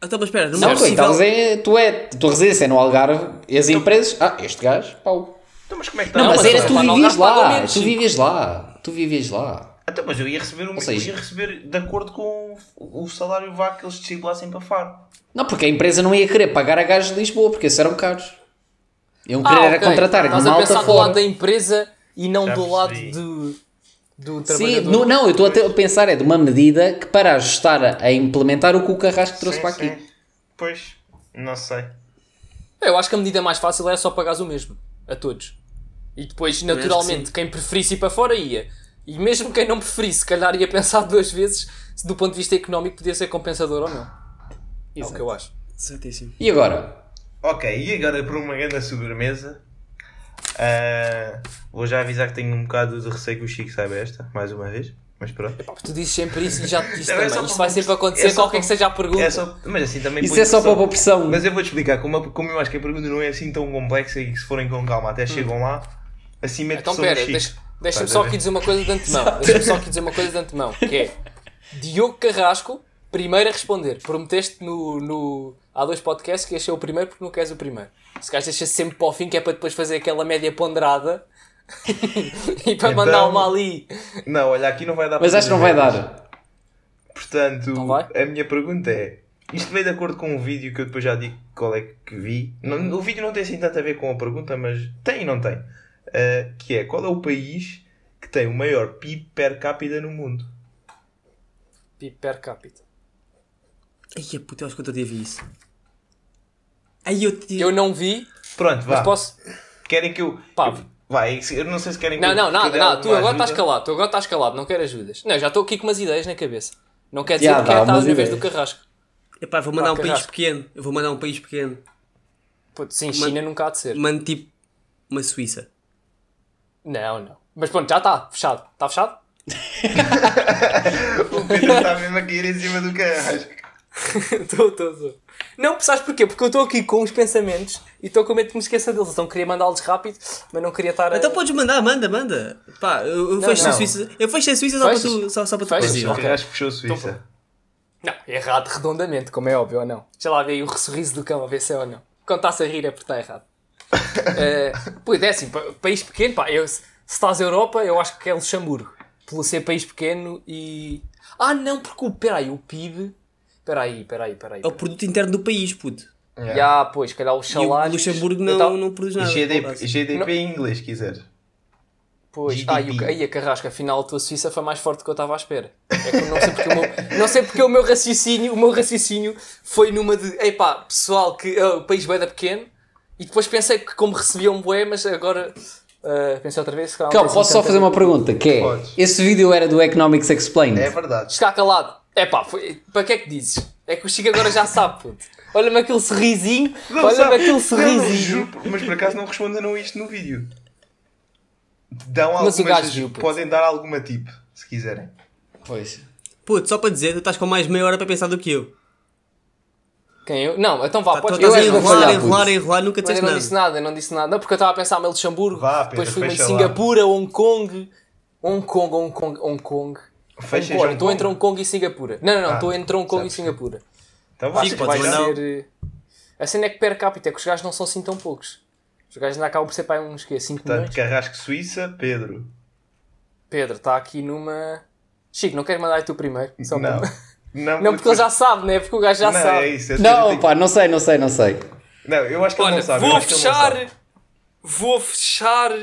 S1: Então, mas espera,
S4: Não,
S1: numa
S4: tu
S1: possível...
S4: a tua residência é no Algarve e as empresas... este gajo, pau.
S2: Então, mas como é que está?
S4: Não, mas
S3: mas
S4: era tu
S3: lá no
S4: vivias
S3: Algarve pagam
S4: lá.
S3: menos,
S4: Tu
S3: sim.
S4: vivias lá. Tu vivias lá.
S2: Então, mas eu ia receber
S4: seja-
S2: eu ia receber de acordo com o salário vago que eles estipulassem para Faro.
S4: Não, porque a empresa não ia querer pagar a gajos de Lisboa, porque esses eram caros. Iam querer era
S3: ok.
S4: contratar
S3: Estás a
S4: malta
S3: pensar do
S4: fora.
S3: lado da empresa e não
S2: Já
S3: do lado
S2: percebi.
S3: do
S4: Sim,
S3: trabalhador.
S4: não, eu estou a pensar é de uma medida que para ajustar a implementar o que o Carrasco trouxe para aqui.
S2: Pois, não sei.
S3: Eu acho que a medida mais fácil é só pagares o mesmo. A todos. E depois, naturalmente, quem preferisse ir para fora ia. E mesmo quem não preferisse, se calhar ia pensar duas vezes se do ponto de vista económico podia ser compensador ou não. É o que eu acho.
S1: Certíssimo.
S4: E agora?
S2: Ok, e agora para uma grande sobremesa, Vou já avisar que tenho um bocado de receio que o Chico saiba esta, mais uma vez. Mas pronto.
S3: Epá, tu dizes sempre isso e já te disse
S2: Não, é
S3: também.
S2: só
S3: Isto
S2: para-
S3: vai sempre acontecer, qualquer que seja a pergunta.
S2: Mas assim também
S4: Isso
S2: põe
S4: é só para
S2: pressão.
S4: pôr pressão.
S2: Mas eu vou-te explicar, como eu acho que a pergunta não é assim tão complexa e que se forem com calma até chegam lá, assim mete
S3: Então
S2: pressão no
S3: pera,
S2: Chico.
S3: deixa-me
S2: Estás
S3: só
S2: a ver?
S3: aqui dizer uma coisa de antemão. Deixa-me só aqui dizer uma coisa de antemão, que é Diogo Carrasco, primeiro a responder. Prometeste há 2 podcasts que este é o primeiro porque não queres o primeiro. Se calhar deixa sempre para o fim, que é para depois fazer aquela média ponderada e para
S2: Então-
S3: mandar uma ali.
S2: Não, olha, aqui não vai dar
S4: Mas
S2: para
S4: acho que não vai
S2: fazer.
S4: dar.
S2: Portanto,
S3: Não vai?
S2: a minha pergunta é: isto veio de acordo com um vídeo que eu depois já digo qual é que vi. O vídeo não tem assim tanto a ver com a pergunta, mas tem e não tem. Que é: qual é o país que tem o maior PIB per capita no mundo?
S3: PIB per capita.
S1: Ai, puta, eu acho que outro dia vi isso. Ai,
S3: Eu não vi,
S2: Pronto, vá.
S3: mas posso...
S2: Querem que eu.
S3: Pá.
S2: Vai, eu não sei se querem que
S3: Não,
S2: eu.
S3: não,
S2: que eu dê
S3: nada. Tu
S2: alguma
S3: agora
S2: ajuda.
S3: estás calado. Não quero ajudas. Não, já estou aqui com umas ideias na cabeça. Não quer dizer
S4: Já
S3: que quer
S4: dá
S3: estar
S4: umas
S3: na vez do
S4: ideias.
S3: Carrasco.
S1: Epá, vou mandar
S3: Pá,
S1: um país
S3: Carrasco.
S1: pequeno. Eu vou mandar um país pequeno.
S3: Puto, sim, China nunca há de ser.
S1: Mando tipo uma Suíça.
S3: Não. Mas pronto, já está. Fechado. Está fechado?
S2: O Pedro está mesmo aqui em cima do carrasco.
S3: Estou. Não, sabes porquê? Porque eu estou aqui com os pensamentos e estou com medo que me esqueça deles. Então queria mandá-los rápido, mas não queria estar a...
S1: Então podes mandar, manda. Pá, eu fecho
S3: não.
S1: a Suíça. Eu fecho a Suíça só para
S3: Fechas?
S1: tu, só para tu
S3: Fechas?
S1: fazer.
S2: O
S3: Ok.
S2: carrasco fechou a Suíça.
S3: Não, errado redondamente, como é óbvio, ou não? Deixa lá ver aí o sorriso do cão, a ver se é ou não. Quando está-se a rir é porque está errado. Pois é assim, país pequeno, pá, se estás na Europa, eu acho que é Luxemburgo. Pelo ser país pequeno e... Ah, não, porque o PIB... Espera aí.
S1: É o produto interno do país, puto.
S3: Já, pois, se calhar os
S1: E o
S3: salários...
S1: Luxemburgo
S3: Eu tava-
S1: não produz nada.
S2: GDP em inglês, se quiser.
S3: Pois,
S2: GDP.
S3: aí a Carrasco, afinal a tua Suíça foi mais forte do que eu estava à espera. É que eu não sei porque o meu raciocínio foi numa de, epá, pessoal, que o país bué da pequeno, e depois pensei que como recebiam bué, mas agora pensei outra vez. Se calhar não
S4: Calma,
S3: tem
S4: posso
S3: assim
S4: só
S3: tanta-
S4: fazer uma pergunta? Que é,
S2: Podes.
S4: esse vídeo era do Economics Explained?
S2: É verdade.
S3: Está calado. Epá, para que é que dizes? É que o Chico agora já sabe, puto. Olha-me aquele sorrisinho, olha-me aquele
S2: Não,
S3: sorrisinho.
S2: juro, mas por acaso não responderam isto no vídeo. Dão
S3: Mas o
S2: algumas,
S3: gajo viu, puto.
S2: podem dar alguma tip, se quiserem.
S4: Pois.
S1: Puto, só para dizer, tu estás com mais meia hora para pensar do que eu.
S3: Quem eu? Não, então vá,
S1: Tu
S3: podes
S1: estás a
S4: acho que vou
S1: enrolar,
S4: falhar,
S1: enrolar, nunca
S3: Mas eu
S1: disseste
S3: não
S1: nada.
S3: disse nada. Não, porque eu estava a pensar em Luxemburgo,
S2: Vá, Pedro,
S3: depois fui em
S2: fecha lá.
S3: Singapura, Hong Kong. Hong Kong.
S2: Fecha
S3: Olha,
S2: Hong
S3: estou
S2: Kong.
S3: entre Hong Kong e Singapura. Não, estou entre Hong Kong
S2: já
S3: e Singapura.
S2: Então vá,
S1: Chico,
S3: Acho que
S1: podes
S3: vai
S1: mandar
S3: ser... A cena é que per capita, é que os gajos não são assim tão poucos. Os gajos ainda acabam por ser para aí uns 5 milhões.
S2: Portanto, Carrasco Suíça, Pedro.
S3: Pedro, está aqui numa... Chico, não queres mandar aí tu primeiro? Só
S2: Não.
S3: para-
S2: Não,
S3: Não, porque ele já sabe, né? Porque o gajo já
S2: não,
S3: sabe.
S2: é isso.
S4: Não, pá, não sei.
S2: Não, eu acho que ele
S3: Olha,
S2: não sabe. eu
S3: vou
S2: acho que ele não sabe.
S3: fechar...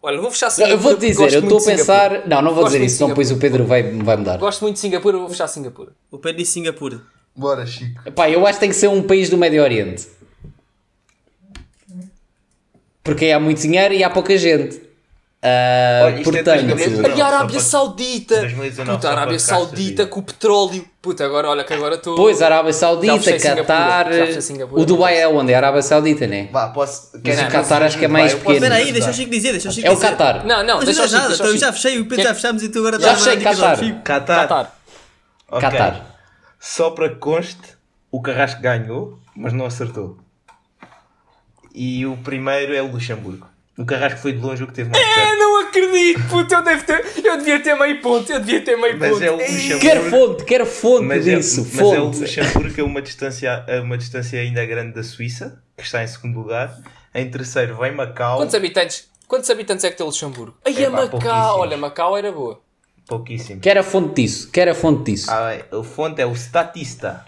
S3: Olha, vou fechar
S4: Não,
S3: Singapura.
S4: eu vou-te
S3: porque
S4: dizer,
S3: gosto
S4: eu
S3: muito
S4: estou a
S3: de Singapura.
S4: pensar... Não vou
S3: Gosto
S4: dizer
S3: muito
S4: isso,
S3: de
S4: senão depois o Pedro vai me dar.
S3: Gosto muito de Singapura, vou fechar Singapura.
S1: O Pedro disse Singapura.
S2: Bora, Chico.
S4: Pá, eu acho que tem que ser um país do Médio Oriente. Porque aí há muito dinheiro e há pouca gente.
S2: Olha, isto é
S4: Portanto...
S2: 2019.
S3: E a Arábia
S2: só para-
S3: Saudita!
S2: 2019,
S3: Puta, a
S2: só
S3: Arábia
S2: para ficar
S3: Saudita
S2: sabido.
S3: com o petróleo! Puta, agora estou...
S4: Pois, Arábia
S3: Já
S4: Saudita,
S3: fechei Singapura,
S4: Qatar...
S3: já fechei Singapura.
S4: O Dubai é onde? É a Arábia Saudita, né?
S2: Vá, posso...
S4: Mas
S3: Não,
S4: o Qatar
S3: não,
S4: acho que é mais
S2: eu posso
S4: pequeno.
S1: Espera aí,
S2: ajudar.
S1: deixa o Chico dizer, deixa o Chico
S4: É o
S1: dizer.
S4: Qatar.
S3: Não,
S1: Mas
S3: deixa
S1: não
S3: o
S1: é
S3: Chico,
S1: nada,
S3: deixa o
S1: então eu
S3: Chico.
S1: já fechei, o Pedro já fechamos e tu agora
S4: Já
S1: estás a
S4: fechei,
S1: dar dicas ao
S4: Qatar.
S1: Chico.
S2: Qatar.
S3: Qatar.
S2: Ok.
S4: Qatar.
S2: Só para que conste, o Carrasco ganhou, mas não acertou. E o primeiro é o Luxemburgo. O Carrasco foi de longe o que teve mais
S3: Eu
S2: perto.
S3: não acredito, puta, eu devia ter meio ponto,
S2: Mas é o Luxemburgo.
S4: Quero fonte
S2: Mas
S4: disso,
S2: mas é o
S4: fonte.
S2: Luxemburgo, que é uma distância ainda grande da Suíça, que está em segundo lugar. Em terceiro vem Macau.
S3: Quantos habitantes é que tem Luxemburgo? Ai,
S2: Epá,
S3: a Macau!
S2: pouquíssimos.
S3: Olha, Macau era boa.
S2: Pouquíssimo.
S4: Quero a fonte disso.
S2: A fonte é o Statista.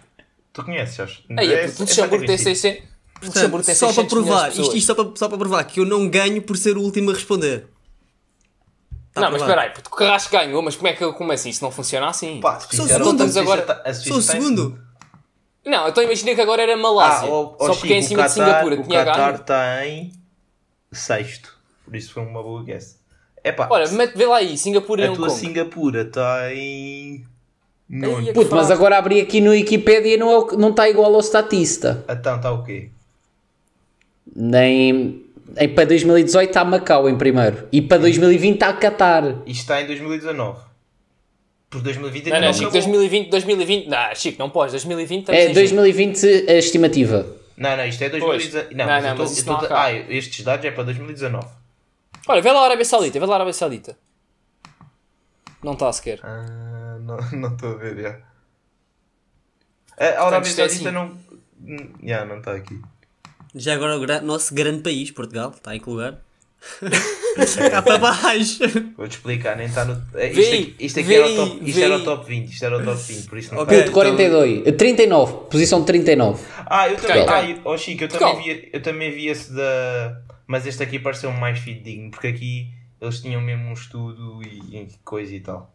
S2: Tu conheces, Jorge?
S3: Ai,
S2: É-
S3: puto, Luxemburgo tem 600... Luxemburgo tem
S1: Só para
S3: 600 milhões
S1: provar,
S3: de pessoas.
S1: isto só para provar que eu não ganho por ser o último a responder. Tá
S3: Não, mas
S1: aprovado.
S3: espera aí, puto, o Carrasco ganhou, mas como assim? Isso não funciona assim.
S2: Pá,
S1: Sou
S2: sinceramente,
S1: segundo.
S2: a Suíça
S3: Agora-
S2: tá- a Suíça
S1: Sou o
S2: está em
S1: segundo.
S3: Não, então imaginei que agora era Malásia. Só porque é em
S2: Chico,
S3: cima de Singapura.
S2: O
S3: Tinha
S2: Qatar
S3: ganho.
S2: está em sexto. Por isso foi uma boa guess. Epá,
S3: Olha, vê lá aí, Singapura e
S2: a
S3: Hong
S2: tua
S3: Kong.
S2: Singapura está em nono.
S3: Ai, é que
S4: Puto, mas
S3: fácil.
S4: agora abri aqui no Wikipedia e não está igual ao Statista.
S2: Então está o quê?
S4: Nem... para 2018 está Macau em primeiro. E para 2020 está Qatar.
S2: Isto está em 2019. Por 2020
S3: Não,
S2: ainda
S3: não,
S2: não
S3: Chico,
S2: acabou.
S3: 2020. Não, Chico, não podes. 2020 estamos
S4: É
S3: em junho.
S4: 2020 a estimativa.
S2: Não, isto é 2019.
S3: Não,
S2: Mas
S3: mas isso não acaba.
S2: estes dados é para 2019.
S3: Olha, vê lá a Arábia Saudita, vê lá a Arábia Saudita. Não está sequer.
S2: Não estou a ver, já. A Arábia
S3: isto é
S2: Saudita
S3: assim.
S2: não está aqui.
S1: Já agora o nosso grande país, Portugal, está em que lugar? Cá para baixo.
S2: Vou-te explicar, nem está no.
S3: Vê
S2: Isto aqui
S3: vê
S2: era o top,
S3: aí,
S2: isto
S3: vê
S2: era
S3: aí.
S2: o top 20. Isto era o top 20, por isso não
S1: Ok.
S2: está.
S4: Puto, 42. 39. Posição 39.
S2: Eu também.
S3: Portugal.
S2: Chico,
S3: Portugal.
S2: eu também vi esse da. Mas este aqui pareceu-me mais fidedigno, porque aqui eles tinham mesmo um estudo e coisa e tal.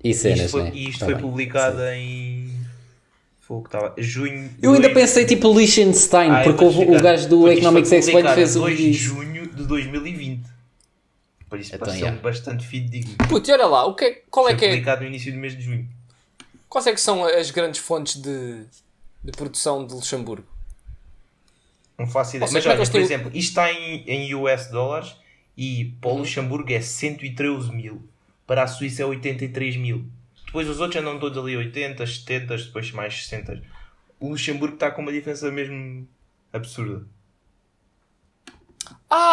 S4: E cenas,
S2: Isto foi,
S4: né?
S2: e isto
S4: Tá
S2: foi
S4: bem.
S2: publicado em. Foi o que estava. Junho.
S4: Eu ainda pensei tipo Liechtenstein,
S2: eu
S4: porque
S2: vou-te
S4: o
S2: explicar.
S4: gajo do
S2: Porque isto
S4: Economics
S2: foi
S4: Explained
S2: publicado
S4: fez
S2: a
S4: o
S2: 2 de
S4: vídeo.
S2: junho de 2020. Por isso
S4: Então,
S2: pareceu-me
S4: yeah.
S2: bastante fidedigno.
S3: Puto, e olha lá, qual é
S2: Foi
S3: que é,
S2: publicado no início do mês de junho.
S3: quais é que são as grandes fontes de produção de Luxemburgo?
S2: Não faço ideia.
S3: Ou seja,
S2: Mas
S3: como é que
S2: olha,
S3: eles
S2: por
S3: têm o-
S2: exemplo, isto está em US dólares e para o Luxemburgo é 113 mil. Para a Suíça é 83 mil. Depois os outros andam todos ali 80, 70, depois mais 60. O Luxemburgo está com uma diferença mesmo absurda.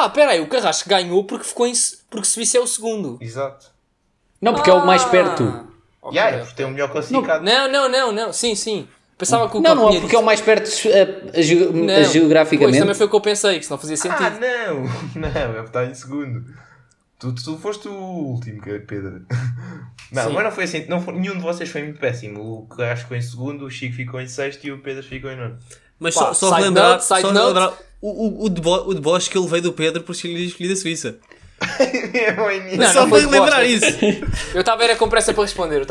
S3: Espera aí, o Carrasco ganhou porque Suíça é o segundo.
S2: Exato.
S4: Não, porque é o mais perto.
S3: Ok,
S2: Porque tem o melhor classificado.
S3: Não, sim. Pensava que o
S4: Não,
S3: Coco
S4: não é
S3: tinha
S4: porque é o
S3: dito.
S4: mais perto
S3: Não. Pois,
S4: geograficamente.
S3: também foi o que eu pensei, que isso não fazia sentido.
S2: Não, é porque está em segundo. Tu foste o último, Pedro. Não,
S3: Sim.
S2: mas não foi assim. Nenhum de vocês foi muito péssimo. O Carrasco ficou em segundo, o Chico ficou em sexto e o Pedro ficou em nono.
S1: Mas
S3: Pá,
S1: só
S3: side
S1: relembrar,
S3: note, side
S1: só
S3: note.
S1: relembrar o deboche que ele veio do Pedro por ter escolhido a Suíça.
S2: É o início.
S3: Não,
S1: Só
S3: foi
S1: para
S3: deboche,
S1: lembrar
S3: mas-
S1: isso.
S3: Eu estava a ver com pressa para responder.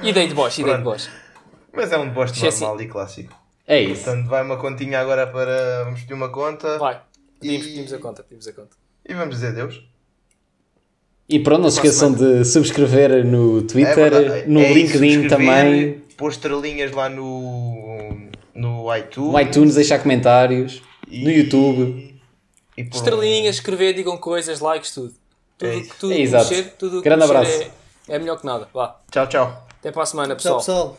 S3: E dei de Bosch.
S2: Mas é um deboche
S3: Esqueci.
S2: normal e clássico.
S4: É isso.
S2: Portanto, vai uma continha agora para. Vamos pedir uma conta.
S3: Vai,
S2: E-
S3: pedimos a conta.
S2: E vamos dizer adeus.
S4: E pronto, não se esqueçam de subscrever no Twitter,
S2: verdade.
S4: no
S2: É isso,
S4: LinkedIn
S2: subscrever,
S4: também,
S2: pôr estrelinhas lá no iTunes.
S4: no iTunes, deixar comentários,
S2: E-
S4: no YouTube.
S2: E pôr
S3: Estrelinhas, escrever, digam coisas, likes, tudo.
S2: É
S3: Tudo
S2: isso.
S3: tudo
S4: É exato.
S3: mexer, tudo
S4: Grande
S3: mexer
S4: abraço.
S3: é melhor que nada. Vá.
S2: Tchau, tchau.
S3: Até para a semana,
S1: Tchau,
S3: pessoal.
S1: pessoal.